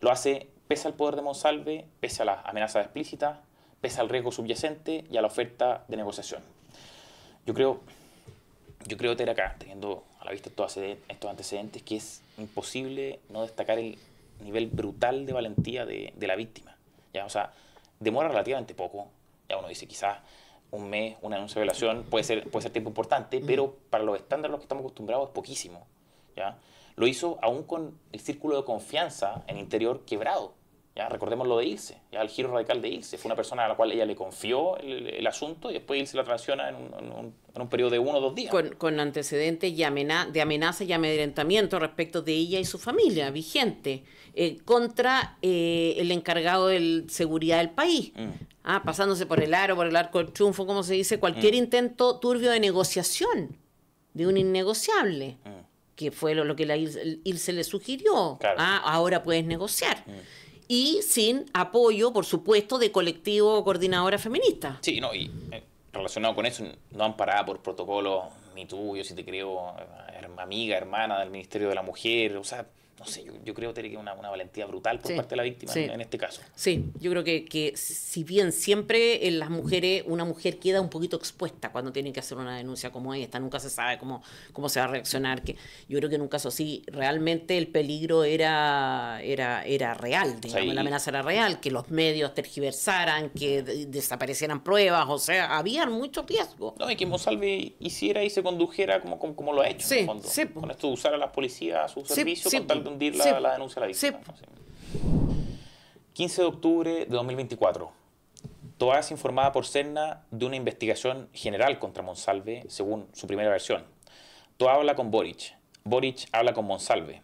Lo hace pese al poder de Monsalve, pese a las amenazas explícitas, pese al riesgo subyacente y a la oferta de negociación. Yo creo, Tere, acá, teniendo a la vista estos antecedentes, que es imposible no destacar el nivel brutal de valentía de la víctima. ¿Ya? O sea, demora relativamente poco. Ya uno dice, quizás un mes, una denuncia de violación puede ser tiempo importante, pero para los estándares a los que estamos acostumbrados es poquísimo. ¿Ya? Lo hizo aún con el círculo de confianza en Interior quebrado. ¿Ya? Recordemos lo de Ilse, ya el giro radical de Ilse. Fue una persona a la cual ella le confió el asunto y después Ilse la traiciona en un periodo de 1 o 2 días. Con antecedentes de amenaza y amedrentamiento respecto de ella y su familia, vigente, contra el encargado de seguridad del país. Pasándose por el arco del triunfo, como se dice, cualquier intento turbio de negociación de un innegociable, que fue lo que la Ilse le sugirió. Claro. Ahora puedes negociar. Y sin apoyo, por supuesto, de colectivo coordinadora feminista. Sí, no, y relacionado con eso, no amparada por protocolo ni tuyo, si te creo amiga, hermana del Ministerio de la Mujer, o sea, no sé, yo creo que una valentía brutal por parte de la víctima en este caso. Sí, yo creo que si bien siempre en las mujeres, una mujer queda un poquito expuesta cuando tiene que hacer una denuncia como esta, nunca se sabe cómo se va a reaccionar, que yo creo que en un caso así realmente el peligro era real, digamos, la amenaza era real, que los medios tergiversaran, que desaparecieran pruebas, o sea, había mucho riesgo. No, y que Monsalve hiciera y se condujera como lo ha hecho, en el fondo. Sí, con esto de usar a las policías a su servicio con tal de hundir la denuncia a la víctima. Sí. 15 de octubre de 2024. Toa es informada por Serna de una investigación general contra Monsalve, según su primera versión. Toa habla con Boric. Boric habla con Monsalve.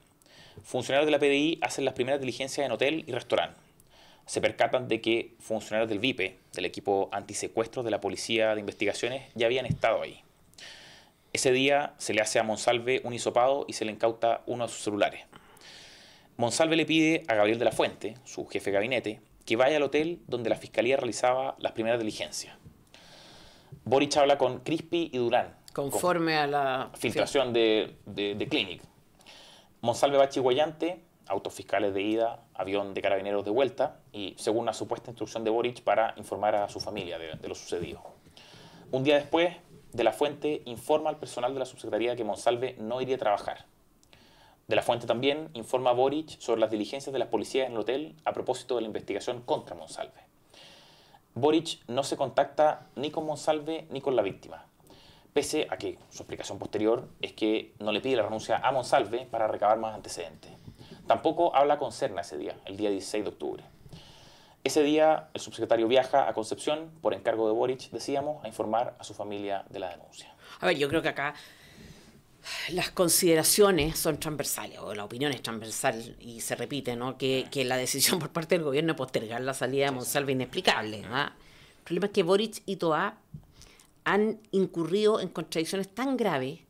Funcionarios de la PDI hacen las primeras diligencias en hotel y restaurante. Se percatan de que funcionarios del VIPE, del equipo antisecuestros de la Policía de Investigaciones, ya habían estado ahí. Ese día se le hace a Monsalve un hisopado y se le incauta uno de sus celulares. Monsalve le pide a Gabriel de la Fuente, su jefe de gabinete, que vaya al hotel donde la Fiscalía realizaba las primeras diligencias. Boric habla con Crispi y Durán. Conforme a la filtración de Clinic. Monsalve va a Chiguayante, autos fiscales de ida, avión de carabineros de vuelta, y según una supuesta instrucción de Boric para informar a su familia de lo sucedido. Un día después, de la Fuente informa al personal de la subsecretaría que Monsalve no iría a trabajar. De la Fuente también informa a Boric sobre las diligencias de las policías en el hotel a propósito de la investigación contra Monsalve. Boric no se contacta ni con Monsalve ni con la víctima, pese a que su explicación posterior es que no le pide la renuncia a Monsalve para recabar más antecedentes. Tampoco habla con Serna ese día, el día 16 de octubre. Ese día el subsecretario viaja a Concepción, por encargo de Boric, decíamos, a informar a su familia de la denuncia. A ver, yo creo que acá las consideraciones son transversales, o la opinión es transversal y se repite, ¿no? Que la decisión por parte del gobierno de postergar la salida de Monsalve es inexplicable, ¿no? El problema es que Boric y Toa han incurrido en contradicciones tan graves,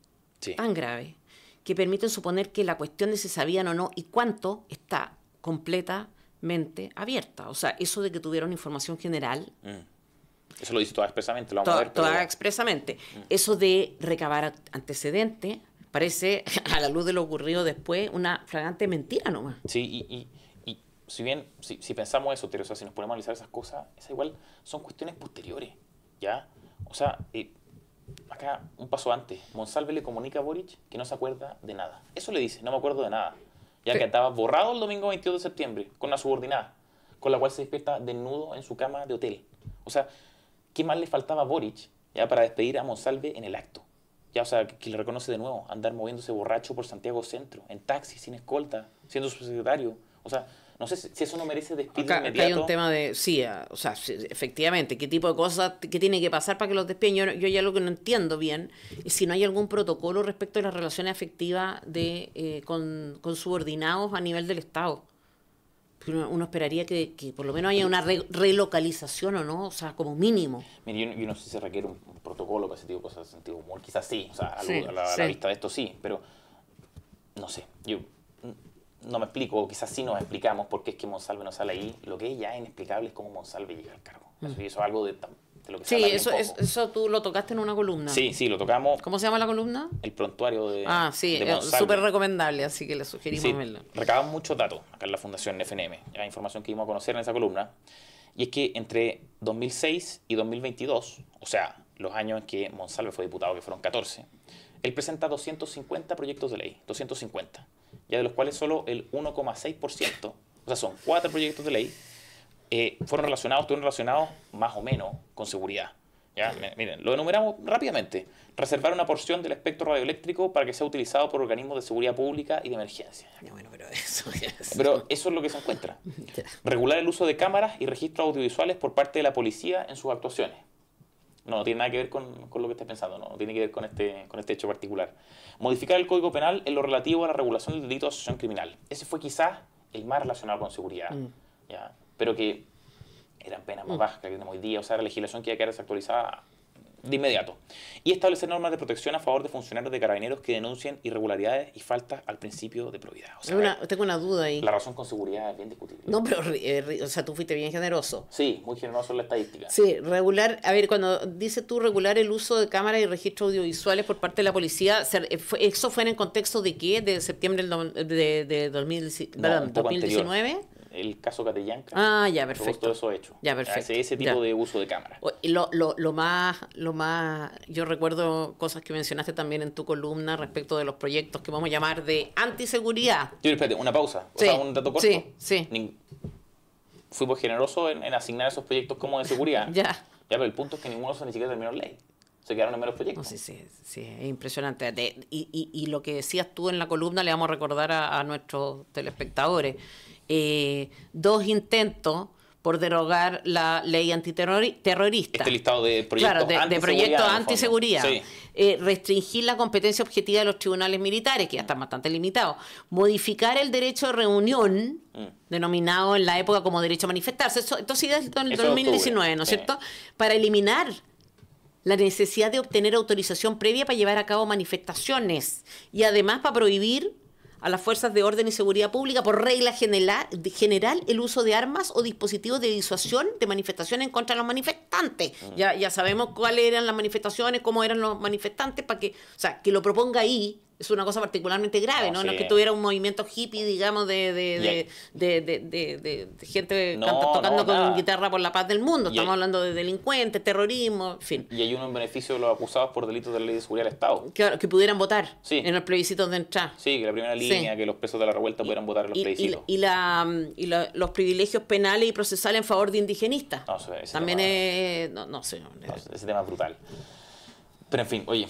que permiten suponer que la cuestión de si sabían o no y cuánto está completamente abierta. O sea, eso de que tuvieron información general Eso lo dice toda expresamente, lo vamos a ver. Toda expresamente. Eso de recabar antecedentes parece, a la luz de lo ocurrido después, una flagrante mentira nomás. Sí, y si bien, si pensamos eso, Tere, o sea, si nos ponemos a analizar esas cosas, esas igual son cuestiones posteriores, ¿ya? O sea, acá, un paso antes, Monsalve le comunica a Boric que no se acuerda de nada. Eso le dice, no me acuerdo de nada. Ya que estaba borrado el domingo 22 de septiembre con una subordinada, con la cual se despierta desnudo en su cama de hotel. O sea, ¿qué más le faltaba a Boric ya para despedir a Monsalve en el acto? Ya, o sea, que le reconoce de nuevo, andar moviéndose borracho por Santiago Centro, en taxi, sin escolta, siendo su secretario. O sea, no sé si eso no merece despido inmediato. Acá hay un tema de, o sea, efectivamente, qué tipo de cosas, qué tiene que pasar para que los despiden. Yo ya lo que no entiendo bien es si no hay algún protocolo respecto a las relaciones afectivas con subordinados a nivel del Estado. Uno esperaría que por lo menos haya una relocalización o no, o sea, como mínimo. Mire, yo no sé si se requiere un protocolo para ese tipo de cosas de sentido humor, quizás sí, o sea, a Sí, la vista de esto sí, pero no sé, yo no me explico, o quizás sí nos explicamos por qué es que Monsalve no sale ahí. Lo que es ya inexplicable es cómo Monsalve llega al cargo. Eso es algo de lo que se habla bien poco. Eso tú lo tocaste en una columna. Sí, lo tocamos. ¿Cómo se llama la columna? El prontuario de sí, de Monsalve. súper recomendable, así que le sugerimos verlo. Recabamos muchos datos acá en la Fundación FNM, la información que íbamos a conocer en esa columna, y es que entre 2006 y 2022, o sea, los años en que Monsalve fue diputado, que fueron 14, él presenta 250 proyectos de ley, 250, ya de los cuales solo el 1,6%, o sea, son 4 proyectos de ley, estuvieron relacionados más o menos con seguridad. ¿Ya? Miren, lo enumeramos rápidamente. Reservar una porción del espectro radioeléctrico para que sea utilizado por organismos de seguridad pública y de emergencia. Bueno, pero eso es lo que se encuentra. Regular el uso de cámaras y registros audiovisuales por parte de la policía en sus actuaciones. No tiene nada que ver con lo que estés pensando, no tiene que ver con este hecho particular. Modificar el Código Penal en lo relativo a la regulación del delito de asociación criminal. Ese fue quizás el más relacionado con seguridad. ¿Ya? Pero que eran penas más bajas que tenemos hoy día, o sea, la legislación que iba a quedar desactualizada de inmediato. Y establecer normas de protección a favor de funcionarios de carabineros que denuncien irregularidades y faltas al principio de probidad. O sea, tengo una duda ahí. La razón con seguridad es bien discutible. No, pero, o sea, tú fuiste bien generoso. Sí, muy generoso en la estadística. Sí, regular, a ver, cuando dices tú regular el uso de cámaras y registros audiovisuales por parte de la policía, ¿eso fue en el contexto de qué? ¿De septiembre de 2019? El caso Catrillanca. Ya, perfecto. Todo eso hecho. Ya, perfecto. Ese tipo de uso de cámara. Lo más, yo recuerdo cosas que mencionaste también en tu columna respecto de los proyectos que vamos a llamar de antiseguridad. Espérate, una pausa. Sí, o sea, un dato corto. Sí. Fuimos generosos en asignar esos proyectos como de seguridad. Ya, pero el punto es que ninguno de esos ni siquiera terminó en ley. Se quedaron en meros proyectos. No, sí, es impresionante. Y lo que decías tú en la columna le vamos a recordar a nuestros telespectadores. 2 intentos por derogar la ley antiterrorista. Este listado de proyectos de proyectos antiseguridad. Sí. Restringir la competencia objetiva de los tribunales militares, que ya están bastante limitados. Modificar el derecho de reunión, denominado en la época como derecho a manifestarse. Esto sí es del 2019, ¿no es cierto? Para eliminar la necesidad de obtener autorización previa para llevar a cabo manifestaciones. Y además para prohibir a las fuerzas de orden y seguridad pública, por regla general, el uso de armas o dispositivos de disuasión de manifestaciones en contra de los manifestantes. Ya sabemos cuáles eran las manifestaciones, cómo eran los manifestantes, para que, o sea, que lo proponga ahí es una cosa particularmente grave, ¿no? Sí. No es que tuviera un movimiento hippie, digamos, de gente tocando con guitarra por la paz del mundo. Estamos hablando de delincuentes, terrorismo, en fin. Y hay uno en beneficio de los acusados por delitos de la ley de seguridad del Estado. Que pudieran votar en los plebiscitos de entrada. Sí, que la primera línea, que los presos de la revuelta pudieran votar en los plebiscitos. Y los privilegios penales y procesales en favor de indigenistas. También es... No sé. Ese tema es brutal. Pero en fin, oye...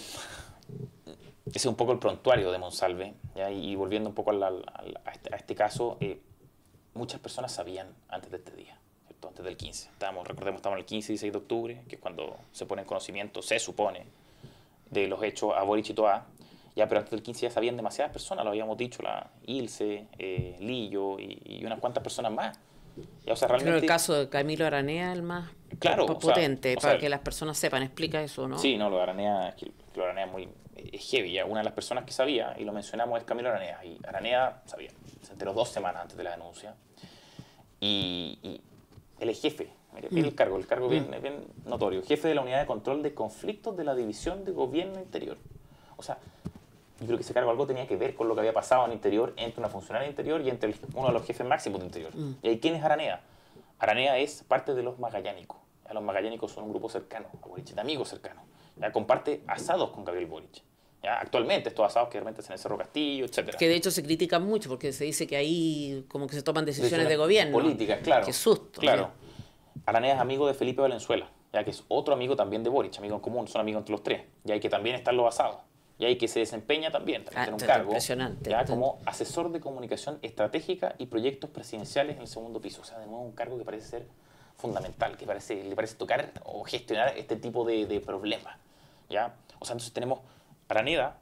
Ese es un poco el prontuario de Monsalve, ¿ya? Y volviendo un poco a este caso, muchas personas sabían antes de este día, ¿cierto? Antes del 15. Recordemos, estábamos el 15 y 16 de octubre, que es cuando se pone en conocimiento, se supone, de los hechos a Boric y Toá. Pero antes del 15 ya sabían demasiadas personas, lo habíamos dicho, la Ilse, Lillo y unas cuantas personas más. O sea, realmente... Creo el caso de Camilo Aranea es el más potente, para que las personas sepan. Explica eso, ¿no? Sí, lo de Aranea es muy... Es heavy, ya. Una de las personas que sabía, y lo mencionamos, es Camilo Aranea. Y Aranea sabía, se enteró 2 semanas antes de la denuncia. Y él es jefe Mire el cargo bien notorio. Jefe de la Unidad de Control de Conflictos de la División de Gobierno Interior. O sea, yo creo que ese cargo algo tenía que ver con lo que había pasado en Interior entre una funcionaria de Interior y entre uno de los jefes máximos de Interior. ¿Y ahí quién es Aranea? Aranea es parte de los magallánicos. Los magallánicos son un grupo cercano a Boric, de amigos cercanos. Ya comparte asados con Gabriel Boric. ¿Ya? Actualmente estos asados que realmente se en el Cerro Castillo, etc. Que de hecho se critican mucho porque se dice que ahí como que se toman decisiones de gobierno. Políticas, claro. Qué susto. Claro. Aranea es amigo de Felipe Valenzuela, ya que es otro amigo también de Boric, amigo en común, son amigos entre los tres. Y hay que también están los asados. Y hay que se desempeña también tiene un cargo impresionante, ya como asesor de comunicación estratégica y proyectos presidenciales en el segundo piso. O sea, de nuevo un cargo que parece ser fundamental, que le parece tocar o gestionar este tipo de problemas. ¿Ya? O sea, entonces tenemos Araneda,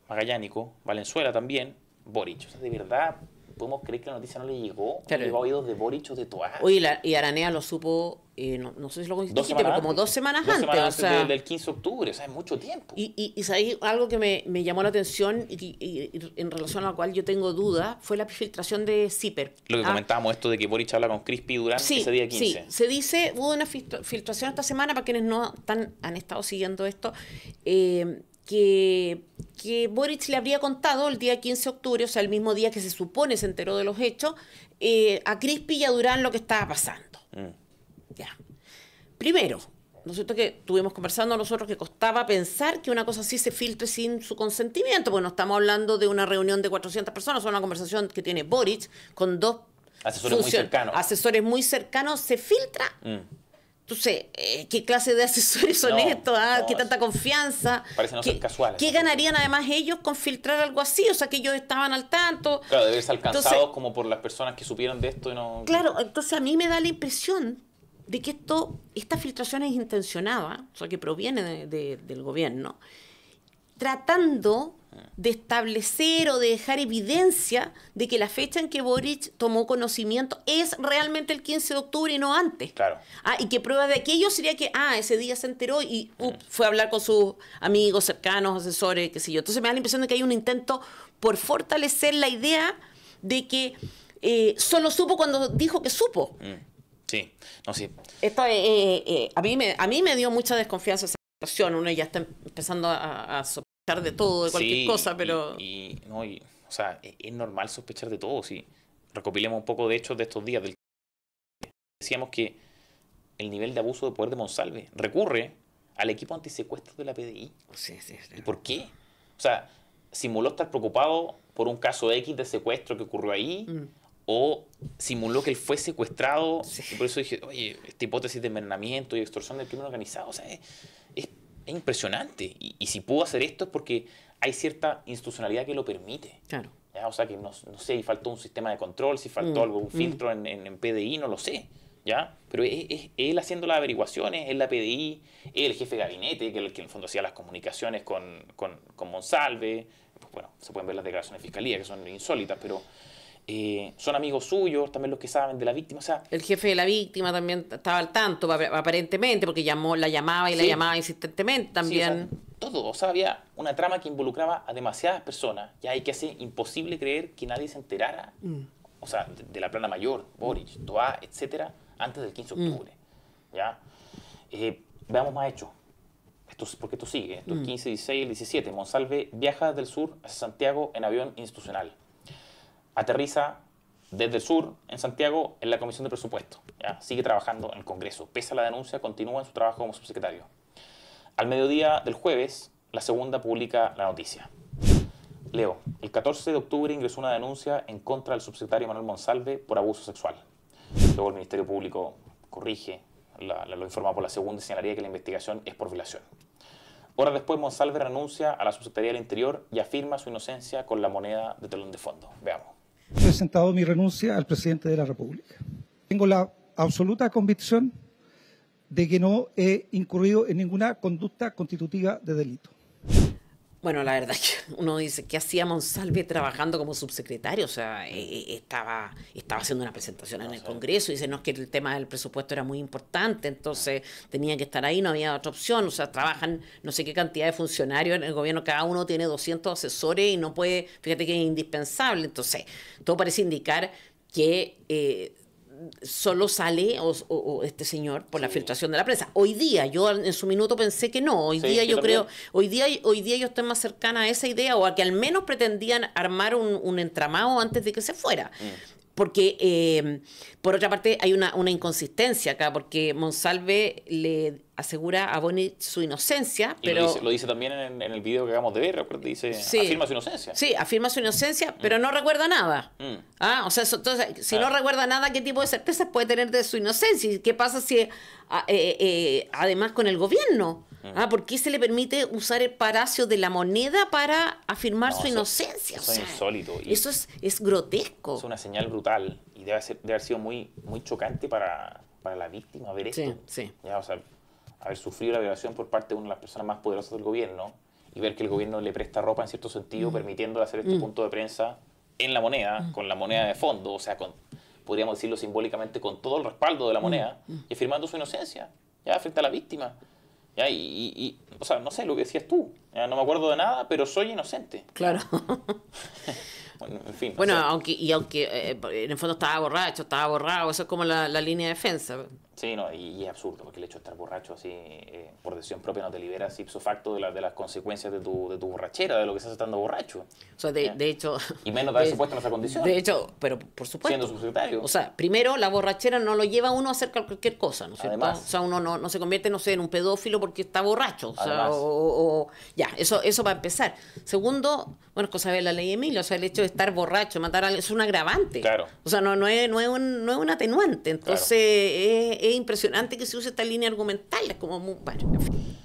Magallánico, Valenzuela también, Boric. O sea, de verdad, ¿podemos creer que la noticia no le llegó? Claro. ¿No llegó a oídos de Boric o de Toá? Oye, y Aranea lo supo, no sé si lo dijiste, pero como 2 semanas antes. 2 semanas o sea, antes del 15 de octubre, o sea, es mucho tiempo. Y ¿sabes? Algo que me llamó la atención y en relación a la cual yo tengo duda fue la filtración de Zipper. Lo que comentábamos, esto de que Boric habla con Crispy Durán ese día 15. Sí, se dice, hubo una filtración esta semana, para quienes no han estado siguiendo esto, que Boric le habría contado el día 15 de octubre, o sea, el mismo día que se supone se enteró de los hechos, a Crispy y a Durán lo que estaba pasando. Ya. Primero, ¿no es cierto que estuvimos conversando nosotros que costaba pensar que una cosa así se filtre sin su consentimiento? Porque no estamos hablando de una reunión de 400 personas, es una conversación que tiene Boric con 2 asesores muy cercanos, se filtra. Entonces, ¿qué clase de asesores son estos? ¿Qué tanta confianza? Parece no ser casuales. ¿Qué ganarían además ellos con filtrar algo así? O sea, que ellos estaban al tanto. Claro, deben ser alcanzados como por las personas que supieron de esto y no... Claro, entonces a mí me da la impresión de que esta filtración es intencionada, o sea, que proviene del gobierno, tratando de establecer o de dejar evidencia de que la fecha en que Boric tomó conocimiento es realmente el 15 de octubre y no antes. Claro. Y que prueba de aquello sería que, ese día se enteró y fue a hablar con sus amigos cercanos, asesores, qué sé yo. Entonces me da la impresión de que hay un intento por fortalecer la idea de que solo supo cuando dijo que supo. Sí, no, sí. Esto a mí me dio mucha desconfianza esa situación. Uno ya está empezando a sospechar de todo, de cualquier cosa, pero... o sea, es normal sospechar de todo. Si recopilemos un poco de hechos de estos días. Decíamos que el nivel de abuso de poder de Monsalve recurre al equipo antisecuestro de la PDI. Sí. ¿Y por qué? O sea, simuló estar preocupado por un caso X de secuestro que ocurrió ahí, o simuló que él fue secuestrado, y por eso dije, oye, esta hipótesis de envenenamiento y extorsión del crimen organizado, o sea, es impresionante. Y si pudo hacer esto es porque hay cierta institucionalidad que lo permite. Claro. ¿Ya? O sea, que no sé, si faltó un sistema de control, si faltó algún filtro en PDI, no lo sé. ¿Ya? Pero es él haciendo las averiguaciones, es la PDI, es el jefe de gabinete, que en el fondo hacía las comunicaciones con Monsalve. Pues bueno, se pueden ver las declaraciones de fiscalía, que son insólitas, pero son amigos suyos, también los que saben de la víctima. O sea, el jefe de la víctima también estaba al tanto, aparentemente, porque la llamaba insistentemente también. Sí, todo. O sea, había una trama que involucraba a demasiadas personas. Ya hay que hacer imposible creer que nadie se enterara, o sea, de la plana mayor, Boric, Toá, etcétera, antes del 15 de octubre. ¿Ya? Veamos más hechos. Porque esto sigue. Esto es 15, 16, 17. Monsalve viaja desde el sur hacia Santiago en avión institucional. Aterriza desde el sur, en Santiago, en la Comisión de Presupuesto. ¿Ya? Sigue trabajando en el Congreso. Pese a la denuncia, continúa en su trabajo como subsecretario. Al mediodía del jueves, La Segunda publica la noticia. Leo, el 14 de octubre ingresó una denuncia en contra del subsecretario Manuel Monsalve por abuso sexual. Luego el Ministerio Público corrige, lo informa por La Segunda y señalaría que la investigación es por violación. Horas después, Monsalve renuncia a la Subsecretaría del Interior y afirma su inocencia con la moneda de telón de fondo. Veamos. He presentado mi renuncia al presidente de la República. Tengo la absoluta convicción de que no he incurrido en ninguna conducta constitutiva de delito. Bueno, la verdad es que uno dice, ¿qué hacía Monsalve trabajando como subsecretario? O sea, estaba haciendo una presentación en el Congreso y dice, no, es que el tema del presupuesto era muy importante, entonces tenía que estar ahí, no había otra opción. O sea, trabajan no sé qué cantidad de funcionarios en el gobierno, cada uno tiene 200 asesores y no puede, fíjate que es indispensable. Entonces, todo parece indicar que solo sale este señor por la filtración de la prensa. Hoy día, yo en su minuto pensé que no. Hoy día yo creo, hoy día yo estoy más cercana a esa idea, o a que al menos pretendían armar un entramado antes de que se fuera. Porque, por otra parte, hay una inconsistencia acá, porque Monsalve le asegura a Boric su inocencia, y pero... lo dice también en el video que acabamos de ver, dice, afirma su inocencia. Sí, afirma su inocencia, pero no recuerda nada. O sea, entonces, si no recuerda nada, ¿qué tipo de certezas puede tener de su inocencia? ¿Y qué pasa si, además, con el gobierno? ¿Por qué se le permite usar el palacio de la moneda para afirmar su inocencia? Eso es insólito. Y eso es grotesco. Es una señal brutal y debe haber sido muy chocante para la víctima ver esto. Sí. Ya, o sea, haber sufrido la violación por parte de una de las personas más poderosas del gobierno y ver que el gobierno le presta ropa en cierto sentido, permitiéndole hacer este punto de prensa en la moneda, con la moneda de fondo, o sea, podríamos decirlo simbólicamente, con todo el respaldo de la moneda, y afirmando su inocencia, ya, frente a la víctima. Ya, o sea, no sé, lo que decías tú, ya, no me acuerdo de nada, pero soy inocente. Claro. Bueno, en fin. Bueno, aunque en el fondo estaba borrado, eso es como la línea de defensa. Sí, no, y es absurdo, porque el hecho de estar borracho así, por decisión propia, no te liberas ipso facto de las consecuencias de tu borrachera, de lo que estás estando borracho. O sea, de hecho... Y menos de haberse puesto en esa condición. De hecho, pero por supuesto. Siendo subsecretario. O sea, primero, la borrachera no lo lleva a uno a hacer cualquier cosa, ¿no es cierto? Además. O sea, uno no se convierte, no sé, en un pedófilo porque está borracho. O sea, Además. Ya, eso para empezar. Segundo, bueno, es cosa de la ley Emilia, o sea, el hecho de estar borracho, matar a alguien, es un agravante. Claro. O sea, no es un atenuante. Entonces, es impresionante que se use esta línea argumental. Es como muy... Bueno, en fin.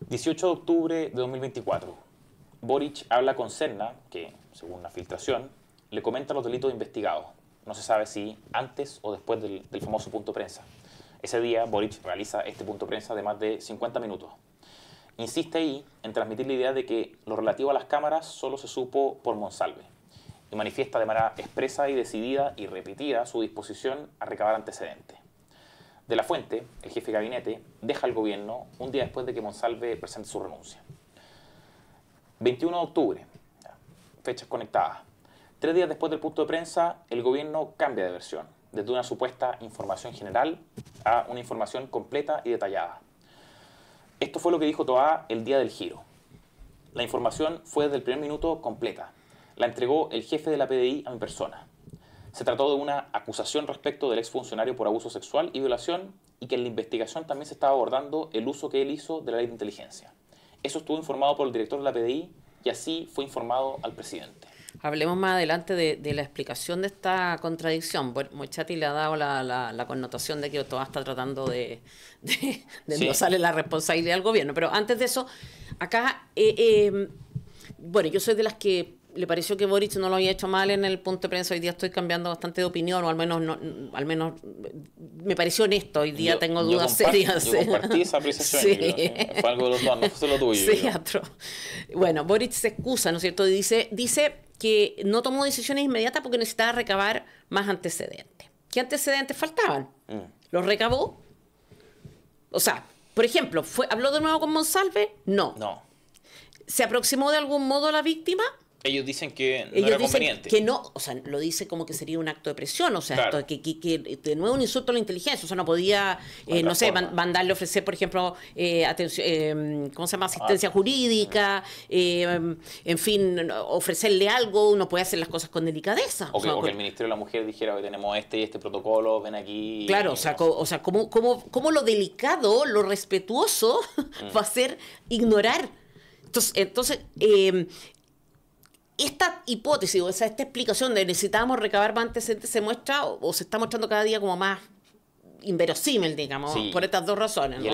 18 de octubre de 2024. Boric habla con Serna, que, según una filtración, le comenta los delitos investigados. No se sabe si antes o después del famoso punto de prensa. Ese día, Boric realiza este punto de prensa de más de 50 minutos. Insiste ahí en transmitir la idea de que lo relativo a las cámaras solo se supo por Monsalve, y manifiesta de manera expresa y decidida y repetida su disposición a recabar antecedentes. De la Fuente, el jefe de gabinete, deja el gobierno un día después de que Monsalve presente su renuncia. 21 de octubre, fechas conectadas. 3 días después del punto de prensa, el gobierno cambia de versión, desde una supuesta información general a una información completa y detallada. Esto fue lo que dijo Toá el día del giro. La información fue desde el primer minuto completa. La entregó el jefe de la PDI a mi persona. Se trató de una acusación respecto del exfuncionario por abuso sexual y violación, y que en la investigación también se estaba abordando el uso que él hizo de la ley de inteligencia. Eso estuvo informado por el director de la PDI y así fue informado al presidente. Hablemos más adelante de la explicación de esta contradicción. Mochati le ha dado la connotación de que Toá está tratando de endosarle la responsabilidad al gobierno. Pero antes de eso, acá, bueno, yo soy de las que le pareció que Boric no lo había hecho mal en el punto de prensa. Hoy día estoy cambiando bastante de opinión, o al menos me pareció honesto. Hoy día tengo dudas serias. Yo compartí esa apreciación. Sí. Fue algo de los dos, no fue solo tuyo. Sí, bueno, Boric se excusa, ¿no es cierto? Dice que no tomó decisiones inmediatas porque necesitaba recabar más antecedentes. ¿Qué antecedentes faltaban? ¿Los recabó? O sea, por ejemplo, ¿habló de nuevo con Monsalve? No. ¿Se aproximó de algún modo a la víctima? Ellos dicen que no era conveniente. Que no, o sea, lo dice como que sería un acto de presión, o sea, claro. que de nuevo un insulto a la inteligencia, o sea, no podía, no sé, mandarle ofrecer, por ejemplo, atención, ¿cómo se llama? Asistencia jurídica, en fin, ofrecerle algo, uno puede hacer las cosas con delicadeza. O que el Ministerio de la Mujer dijera que tenemos este y este protocolo, ven aquí. Claro, o sea, como lo delicado, lo respetuoso va a ser ignorar. Entonces esta hipótesis, o sea, esta explicación de necesitábamos recabar más antecedentes se muestra o se está mostrando cada día como más inverosímil, digamos, sí, por estas dos razones. Y ¿no?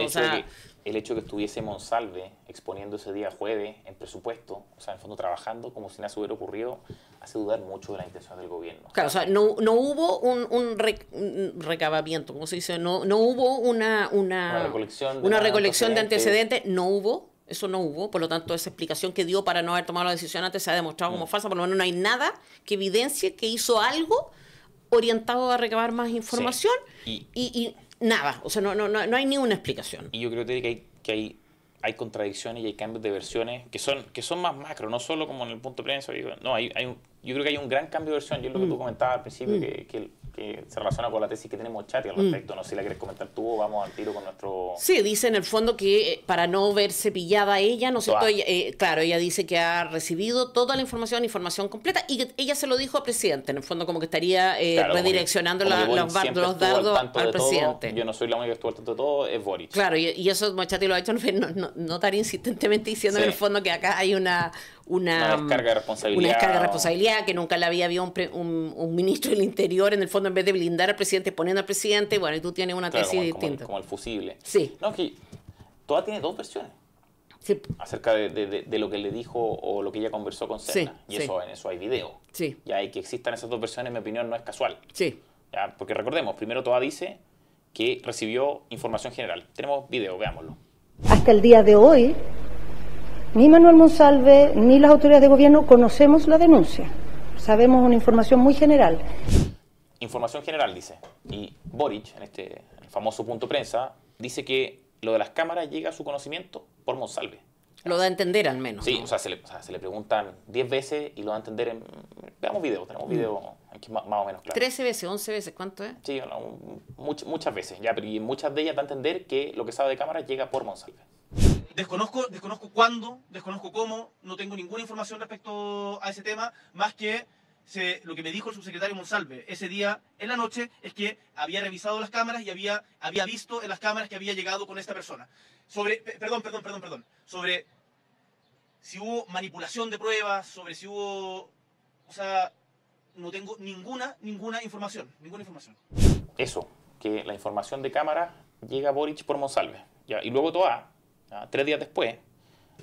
el hecho de que estuviese Monsalve exponiendo ese día jueves en presupuesto, o sea, en el fondo trabajando como si nada se hubiera ocurrido, hace dudar mucho de la intención del gobierno. Claro, o sea, no hubo un recabamiento, ¿cómo se dice? No hubo una recolección de antecedentes, no hubo. Eso no hubo, por lo tanto, esa explicación que dio para no haber tomado la decisión antes se ha demostrado como falsa. Por lo menos no hay nada que evidencie que hizo algo orientado a recabar más información, sí. y nada, o sea, no hay ni una explicación. Y yo creo que hay contradicciones y hay cambios de versiones que son más macro, no solo como en el punto de prensa. No, hay yo creo que hay un gran cambio de versión. Yo es lo que tú comentabas al principio, que se relaciona con la tesis que tenemos Chati al respecto. No sé si la quieres comentar tú o vamos al tiro con nuestro... Sí, dice en el fondo que para no verse pillada ella, ¿no es cierto? Claro, ella dice que ha recibido toda la información completa, y que ella se lo dijo al presidente. En el fondo como que estaría redireccionando los dardos al presidente. Todo. Yo no soy la única que estuvo al tanto de todo, es Boric. Claro, y eso Chati lo ha hecho no tan insistentemente diciendo en el fondo que acá hay una descarga de responsabilidad. Una descarga de responsabilidad, que nunca la había habido un ministro del Interior, en el fondo, en vez de blindar al presidente, poniendo al presidente, bueno, y tú tienes una tesis distinta. Como el fusible. Sí. No, que toda tiene dos versiones. Sí. Acerca de lo que le dijo o lo que ella conversó con Serna. Sí, y eso, en eso hay video. Sí. Ya, y que existan esas dos versiones, en mi opinión, no es casual. Sí. Ya, porque recordemos, primero Toa dice que recibió información general. Tenemos video, veámoslo. Hasta el día de hoy, ni Manuel Monsalve ni las autoridades de gobierno conocemos la denuncia. Sabemos una información muy general. Información general, dice. Y Boric, en el famoso punto prensa, dice que lo de las cámaras llega a su conocimiento por Monsalve. Lo da a entender al menos. Sí, ¿no? o sea, se le preguntan 10 veces y lo da a entender en... Veamos video, tenemos video aquí más o menos claro. 13 veces, 11 veces, ¿cuánto es? Sí, muchas veces, ya, pero y muchas de ellas da a entender que lo que sabe de cámaras llega por Monsalve. Desconozco cuándo, desconozco cómo, no tengo ninguna información respecto a ese tema, más que lo que me dijo el subsecretario Monsalve ese día en la noche es que había revisado las cámaras y había visto en las cámaras que había llegado con esta persona. Sobre si hubo manipulación de pruebas, sobre si hubo... O sea, no tengo ninguna información. Eso, que la información de cámara llega a Boric por Monsalve. ¿Ya? Y luego Toa, 3 días después,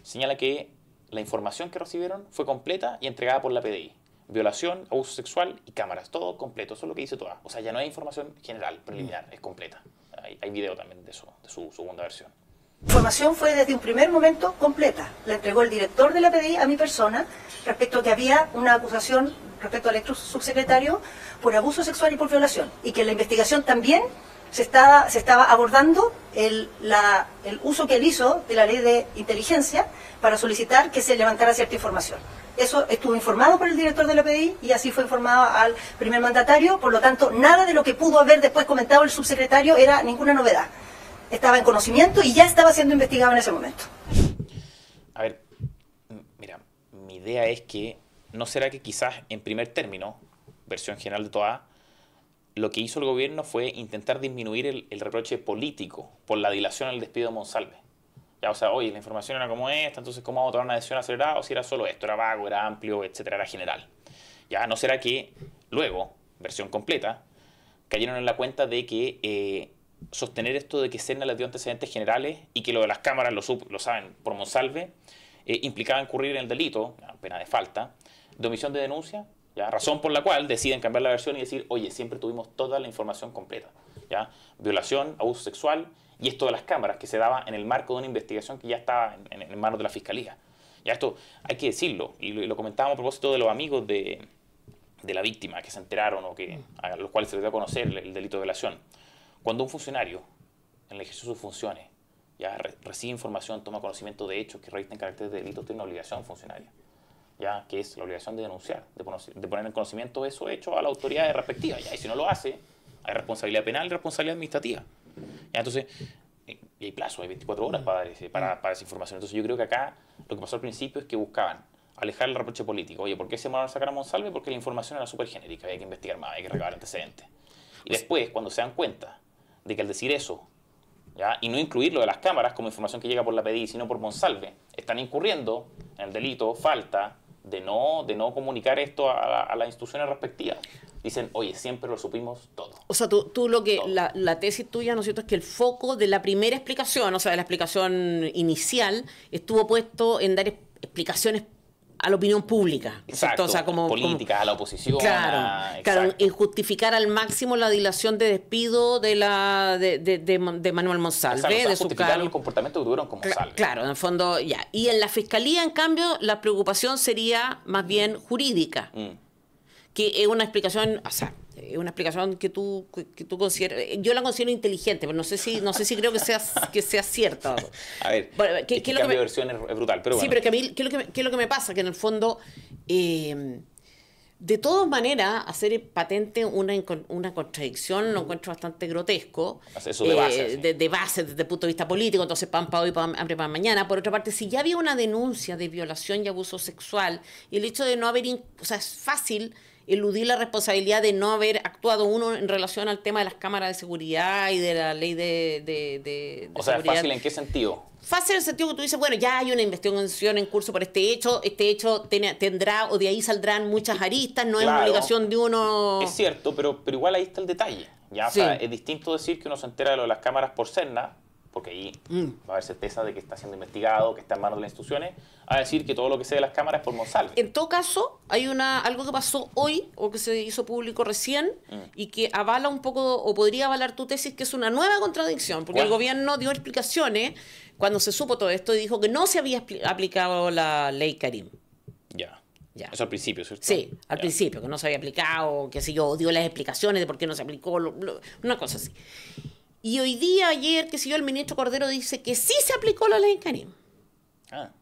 señala que la información que recibieron fue completa y entregada por la PDI. Violación, abuso sexual y cámaras, todo completo. Eso es lo que dice Toa. O sea, ya no hay información general, preliminar, es completa. Hay video también de eso, de su segunda versión. La información fue desde un primer momento completa. La entregó el director de la PDI a mi persona respecto a que había una acusación respecto al ex subsecretario por abuso sexual y por violación. Y que en la investigación también se estaba abordando el uso que él hizo de la ley de inteligencia para solicitar que se levantara cierta información. Eso estuvo informado por el director de la PDI y así fue informado al primer mandatario. Por lo tanto, nada de lo que pudo haber después comentado el subsecretario era ninguna novedad. Estaba en conocimiento y ya estaba siendo investigado en ese momento. A ver, mira, mi idea es que no será que quizás en primer término, versión general de Toa, lo que hizo el gobierno fue intentar disminuir el reproche político por la dilación al despido de Monsalve. Ya, o sea, oye, la información era como esta, entonces ¿cómo vamos a tomar una decisión acelerada? O si era solo esto, era vago, era amplio, etcétera, era general. Ya, ¿no será que luego, versión completa, cayeron en la cuenta de que sostener esto de que Serna les dio antecedentes generales y que lo de las cámaras lo saben por Monsalve, implicaba incurrir en el delito, pena de falta, de omisión de denuncia, ¿ya? Razón por la cual deciden cambiar la versión y decir, oye, siempre tuvimos toda la información completa, ¿ya? Violación, abuso sexual y esto de las cámaras que se daba en el marco de una investigación que ya estaba en manos de la Fiscalía. Ya, esto hay que decirlo, y lo comentábamos a propósito de los amigos de la víctima que se enteraron o a los cuales se les dio a conocer el delito de violación. Cuando un funcionario, en el ejercicio de sus funciones, ya recibe información, toma conocimiento de hechos que revisten caracteres de delito, tiene una obligación funcionaria, ya que es la obligación de denunciar, de poner en conocimiento de esos hechos a la autoridad respectiva. Ya, y si no lo hace, hay responsabilidad penal y responsabilidad administrativa. Ya, entonces, y hay plazo, hay 24 horas para esa información. Entonces yo creo que acá lo que pasó al principio es que buscaban alejar el reproche político. Oye, ¿por qué se mandaron a sacar a Monsalve? Porque la información era súper genérica, había que investigar más, había que recabar antecedentes. Y después, cuando se dan cuenta de que al decir eso, ¿ya? Y no incluir lo de las cámaras como información que llega por la PDI, sino por Monsalve, están incurriendo en el delito, falta de no comunicar esto a las instituciones respectivas. Dicen, oye, siempre lo supimos todo. O sea, tú lo que, la tesis tuya, ¿no es cierto?, es que el foco de la primera explicación, o sea, de la explicación inicial, estuvo puesto en dar explicaciones a la opinión pública. Exacto, o sea, política, a la oposición. Claro, en justificar al máximo la dilación de despido de Manuel Monsalve, o sea, de su justificar cargo. el comportamiento que tuvieron con Monsalve. Claro, en el fondo, ya. Y en la Fiscalía, en cambio, la preocupación sería más bien jurídica. Que es una explicación, o sea, es una explicación que tú consideras, yo la considero inteligente, pero no sé si creo que sea cierta. A ver, bueno, el cambio de versión es brutal, pero sí, bueno. pero que a mí, ¿qué es lo que me pasa? Que en el fondo, De todas maneras, hacer patente una contradicción lo encuentro bastante grotesco. Eso de base. De base, desde el punto de vista político, entonces pan para hoy, hambre para mañana. Por otra parte, si ya había una denuncia de violación y abuso sexual, y el hecho de no haber, o sea, es fácil eludir la responsabilidad de no haber actuado uno en relación al tema de las cámaras de seguridad y de la ley de O sea, seguridad. ¿fácil en qué sentido? Fácil en el sentido que tú dices, bueno, ya hay una investigación en curso por este hecho tendrá, o de ahí saldrán muchas aristas, no Claro, es obligación de uno... Es cierto, pero igual ahí está el detalle. ¿Ya? Sí. O sea, es distinto decir que uno se entera de lo de las cámaras por Serna, porque ahí va a haber certeza de que está siendo investigado, que está en manos de las instituciones, a decir que todo lo que sé de las cámaras es por Monsalve. En todo caso, hay algo que pasó hoy, o que se hizo público recién, y que avala un poco, o podría avalar tu tesis, que es una nueva contradicción, porque el gobierno dio explicaciones cuando se supo todo esto y dijo que no se había aplicado la ley Karim. Ya. Ya. Eso al principio, ¿cierto? Sí, al Ya. principio, que no se había aplicado, que sé yo, dio las explicaciones de por qué no se aplicó, una cosa así. Y hoy día, ayer, que sé yo, el ministro Cordero dice que sí se aplicó la ley Karim. Ah.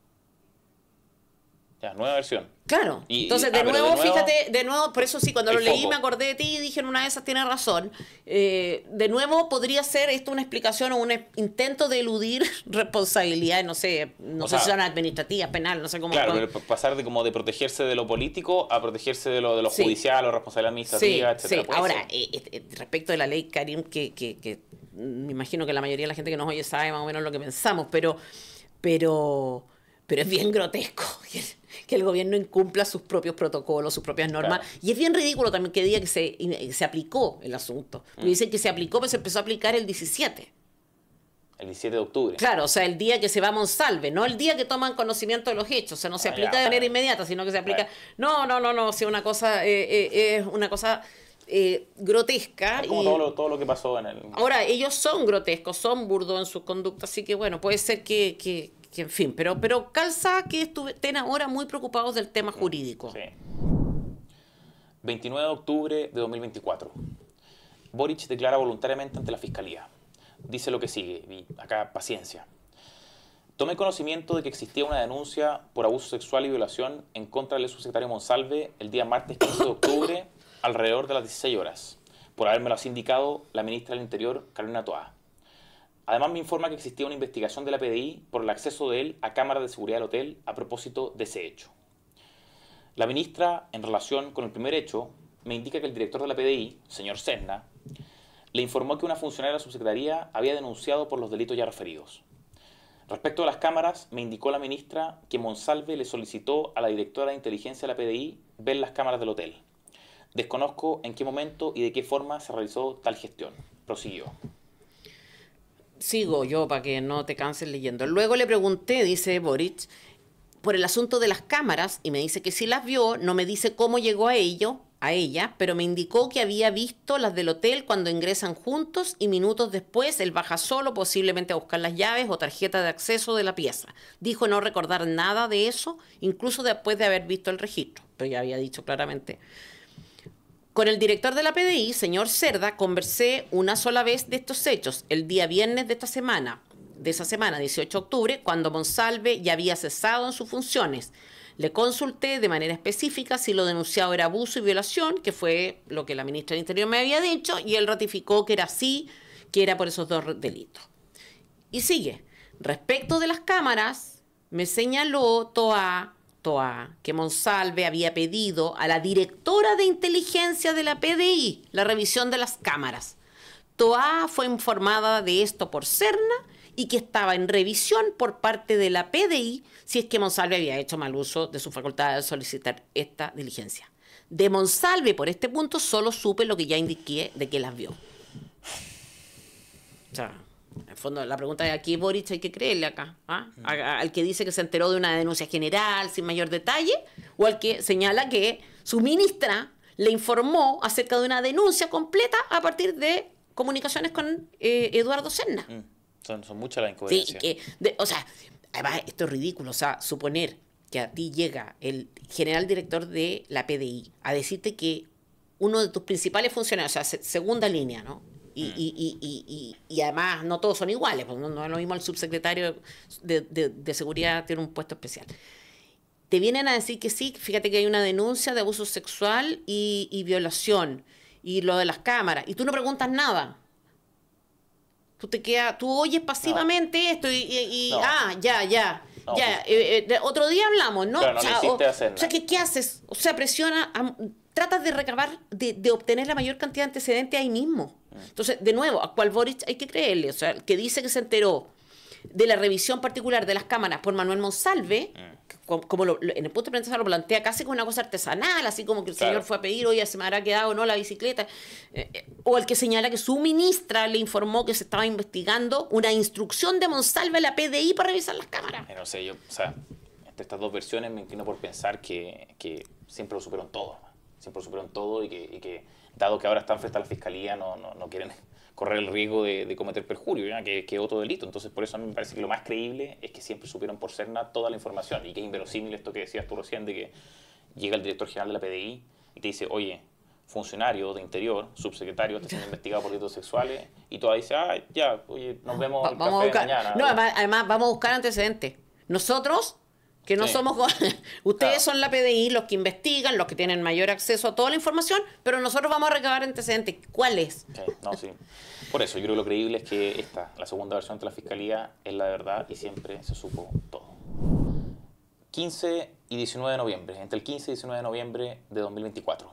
Ya, nueva versión. Claro. Entonces, pero fíjate, de nuevo, por eso sí, cuando lo el leí foco. me acordé de ti y dije, en una de esas tiene razón. De nuevo, podría ser esto una explicación o un intento de eludir responsabilidades, no sé O si sea, son administrativas, penal, no sé cómo. Claro, pero pasar de protegerse de lo político a protegerse de lo Sí. judicial o responsabilidad administrativa, etcétera. Sí. Puede Ahora, ser. respecto de la ley Karim, que me imagino que la mayoría de la gente que nos oye sabe más o menos lo que pensamos, pero es bien grotesco que el gobierno incumpla sus propios protocolos, sus propias normas. Claro. Y es bien ridículo también que diga que se aplicó el asunto. Porque dicen que se aplicó, pero se empezó a aplicar el 17. El 17 de octubre. Claro, o sea, el día que se va a Monsalve, no el día que toman conocimiento de los hechos. O sea, no se aplica ya, de manera claro. inmediata, sino que se aplica... Claro. No, sí, es una cosa grotesca. Es como todo lo que pasó en el... Ahora, ellos son grotescos, son burdos en sus conductas, así que bueno, puede ser que en fin, pero calza que estén ahora muy preocupados del tema jurídico. Sí. 29 de octubre de 2024. Boric declara voluntariamente ante la Fiscalía. Dice lo que sigue, y acá paciencia. Tomé conocimiento de que existía una denuncia por abuso sexual y violación en contra del subsecretario Monsalve el día martes 15 de octubre alrededor de las 16 horas, por haberme lo indicado la ministra del Interior, Carolina Toá. Además me informa que existía una investigación de la PDI por el acceso de él a cámaras de seguridad del hotel a propósito de ese hecho. La ministra, en relación con el primer hecho, me indica que el director de la PDI, señor Serna, le informó que una funcionaria de la subsecretaría había denunciado por los delitos ya referidos. Respecto a las cámaras, me indicó la ministra que Monsalve le solicitó a la directora de inteligencia de la PDI ver las cámaras del hotel. Desconozco en qué momento y de qué forma se realizó tal gestión. Prosiguió. Sigo yo para que no te canses leyendo. Luego le pregunté, dice Boric, por el asunto de las cámaras y me dice que sí las vio, no me dice cómo llegó a ella, pero me indicó que había visto las del hotel cuando ingresan juntos y minutos después él baja solo, posiblemente a buscar las llaves o tarjeta de acceso de la pieza. Dijo no recordar nada de eso, incluso después de haber visto el registro, pero ya había dicho claramente. Con el director de la PDI, señor Cerda, conversé una sola vez de estos hechos, el día viernes de esa semana, 18 de octubre, cuando Monsalve ya había cesado en sus funciones. Le consulté de manera específica si lo denunciado era abuso y violación, que fue lo que la ministra del Interior me había dicho, y él ratificó que era así, que era por esos dos delitos. Y sigue. Respecto de las cámaras, me señaló Toá que Monsalve había pedido a la directora de inteligencia de la PDI la revisión de las cámaras. Toá fue informada de esto por Serna y que estaba en revisión por parte de la PDI si es que Monsalve había hecho mal uso de su facultad de solicitar esta diligencia. De Monsalve, por este punto, solo supe lo que ya indiqué de que las vio. O sea, en el fondo, la pregunta es, ¿a qué Boric hay que creerle acá? ¿Ah? ¿Al que dice que se enteró de una denuncia general sin mayor detalle? ¿O al que señala que su ministra le informó acerca de una denuncia completa a partir de comunicaciones con Eduardo Serna? Son muchas las incoherencias. Sí, o sea, además esto es ridículo. O sea, suponer que a ti llega el general director de la PDI a decirte que uno de tus principales funcionarios, o sea, segunda línea, ¿no? Y además no todos son iguales, pues no es lo mismo el subsecretario de seguridad, tiene un puesto especial. te vienen a decir que sí, fíjate que hay una denuncia de abuso sexual y violación, y lo de las cámaras, y tú no preguntas nada. Tú oyes pasivamente esto No. Ya. No, Otro día hablamos, ¿no? Claro, no necesitas hacer o sea, nada. ¿qué haces? O sea, tratas de recabar, de obtener la mayor cantidad de antecedentes ahí mismo. Entonces, de nuevo, ¿a cuál Boric hay que creerle? O sea, el que dice que se enteró de la revisión particular de las cámaras por Manuel Monsalve, como en el punto de prensa lo plantea casi como una cosa artesanal, así como que el señor fue a pedir, oye, se me habrá quedado o no la bicicleta, o el que señala que su ministra le informó que se estaba investigando una instrucción de Monsalve a la PDI para revisar las cámaras. No sé, o sea, entre estas dos versiones me inclino por pensar que siempre lo supieron todo. Siempre lo supieron todo y que dado que ahora están frente a la fiscalía, no quieren correr el riesgo de cometer perjurio, ¿ya? Que es otro delito. Entonces, por eso a mí me parece que lo más creíble es que siempre supieron por Serna toda la información, y que es inverosímil esto que decías tú recién, de que llega el director general de la PDI y te dice, oye, funcionario de Interior, subsecretario, está siendo investigado por delitos sexuales, y tú dices, ya, oye, nos vemos el Vamos a café buscar, mañana. no, además vamos a buscar antecedentes. Nosotros, que no Sí. somos... Ustedes Claro. son la PDI, los que investigan, los que tienen mayor acceso a toda la información, pero nosotros vamos a recabar antecedentes. ¿Cuáles? Sí, no, sí. Por eso, yo creo que lo creíble es que la segunda versión de la Fiscalía, es la verdad y siempre se supo todo. 15 y 19 de noviembre, entre el 15 y 19 de noviembre de 2024.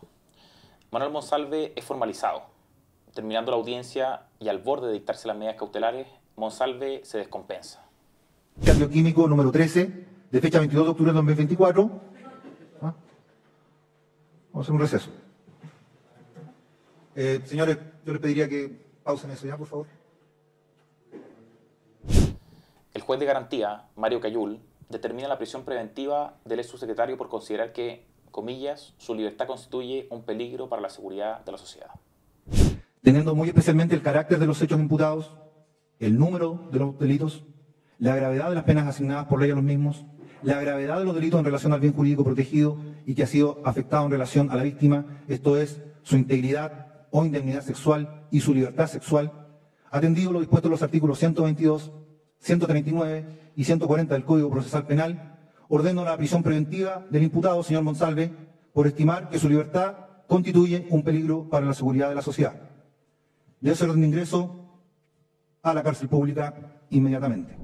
Manuel Monsalve es formalizado. Terminando la audiencia y al borde de dictarse las medidas cautelares, Monsalve se descompensa. Cambio químico número 13, de fecha 22 de octubre de 2024. Vamos a hacer un receso. Señores, yo les pediría que pausen eso ya, por favor. El juez de garantía, Mario Cayul, determina la prisión preventiva del ex subsecretario por considerar que, comillas, su libertad constituye un peligro para la seguridad de la sociedad. Teniendo muy especialmente el carácter de los hechos imputados, el número de los delitos, la gravedad de las penas asignadas por ley a los mismos, la gravedad de los delitos en relación al bien jurídico protegido y que ha sido afectado en relación a la víctima, esto es, su integridad o indemnidad sexual y su libertad sexual, atendido lo dispuesto en los artículos 122, 139 y 140 del Código Procesal Penal, ordeno la prisión preventiva del imputado, señor Monsalve, por estimar que su libertad constituye un peligro para la seguridad de la sociedad. Debe ser orden de ingreso a la cárcel pública inmediatamente.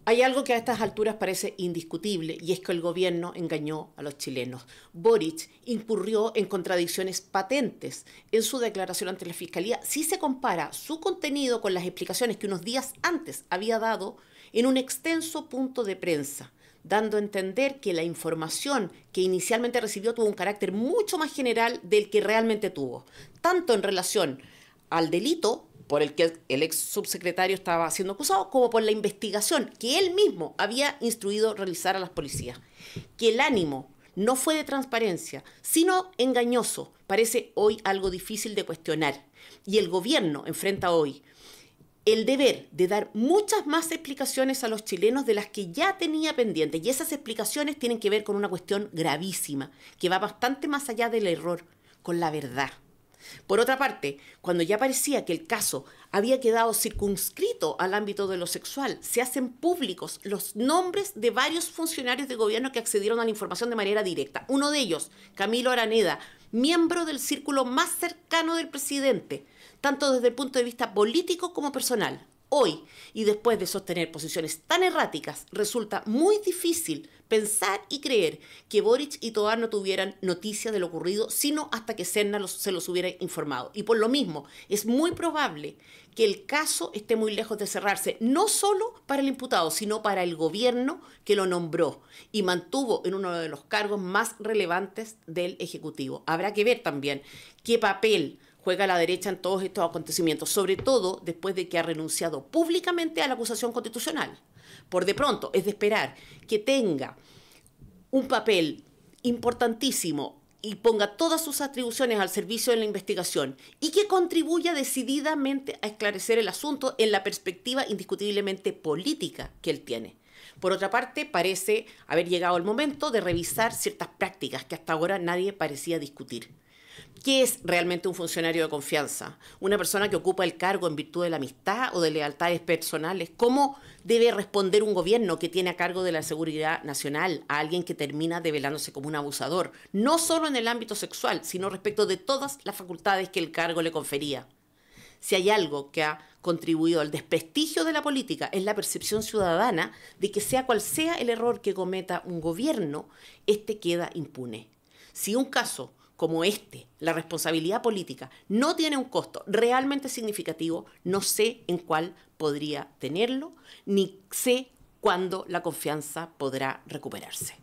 Hay algo que a estas alturas parece indiscutible, y es que el gobierno engañó a los chilenos. Boric incurrió en contradicciones patentes en su declaración ante la Fiscalía si se compara su contenido con las explicaciones que unos días antes había dado en un extenso punto de prensa, dando a entender que la información que inicialmente recibió tuvo un carácter mucho más general del que realmente tuvo, tanto en relación al delito por el que el ex subsecretario estaba siendo acusado, como por la investigación que él mismo había instruido realizar a las policías. Que el ánimo no fue de transparencia, sino engañoso, parece hoy algo difícil de cuestionar. Y el gobierno enfrenta hoy el deber de dar muchas más explicaciones a los chilenos de las que ya tenía pendientes. Y esas explicaciones tienen que ver con una cuestión gravísima, que va bastante más allá del error, con la verdad. Por otra parte, cuando ya parecía que el caso había quedado circunscrito al ámbito de lo sexual, se hacen públicos los nombres de varios funcionarios de gobierno que accedieron a la información de manera directa. Uno de ellos, Camilo Araneda, miembro del círculo más cercano del presidente, tanto desde el punto de vista político como personal. Hoy, y después de sostener posiciones tan erráticas, resulta muy difícil pensar y creer que Boric y Tovar no tuvieran noticia de lo ocurrido, sino hasta que Serna se los hubiera informado. Y por lo mismo, es muy probable que el caso esté muy lejos de cerrarse, no solo para el imputado, sino para el gobierno que lo nombró y mantuvo en uno de los cargos más relevantes del Ejecutivo. Habrá que ver también qué papel juega la derecha en todos estos acontecimientos, sobre todo después de que ha renunciado públicamente a la acusación constitucional. Por de pronto, es de esperar que tenga un papel importantísimo y ponga todas sus atribuciones al servicio de la investigación y que contribuya decididamente a esclarecer el asunto en la perspectiva indiscutiblemente política que él tiene. Por otra parte, parece haber llegado el momento de revisar ciertas prácticas que hasta ahora nadie parecía discutir. ¿Qué es realmente un funcionario de confianza? ¿Una persona que ocupa el cargo en virtud de la amistad o de lealtades personales? ¿Cómo debe responder un gobierno que tiene a cargo de la seguridad nacional a alguien que termina develándose como un abusador? No solo en el ámbito sexual, sino respecto de todas las facultades que el cargo le confería. Si hay algo que ha contribuido al desprestigio de la política es la percepción ciudadana de que sea cual sea el error que cometa un gobierno, este queda impune. Si un caso como este, la responsabilidad política, no tiene un costo realmente significativo, no sé en cuál podría tenerlo, ni sé cuándo la confianza podrá recuperarse.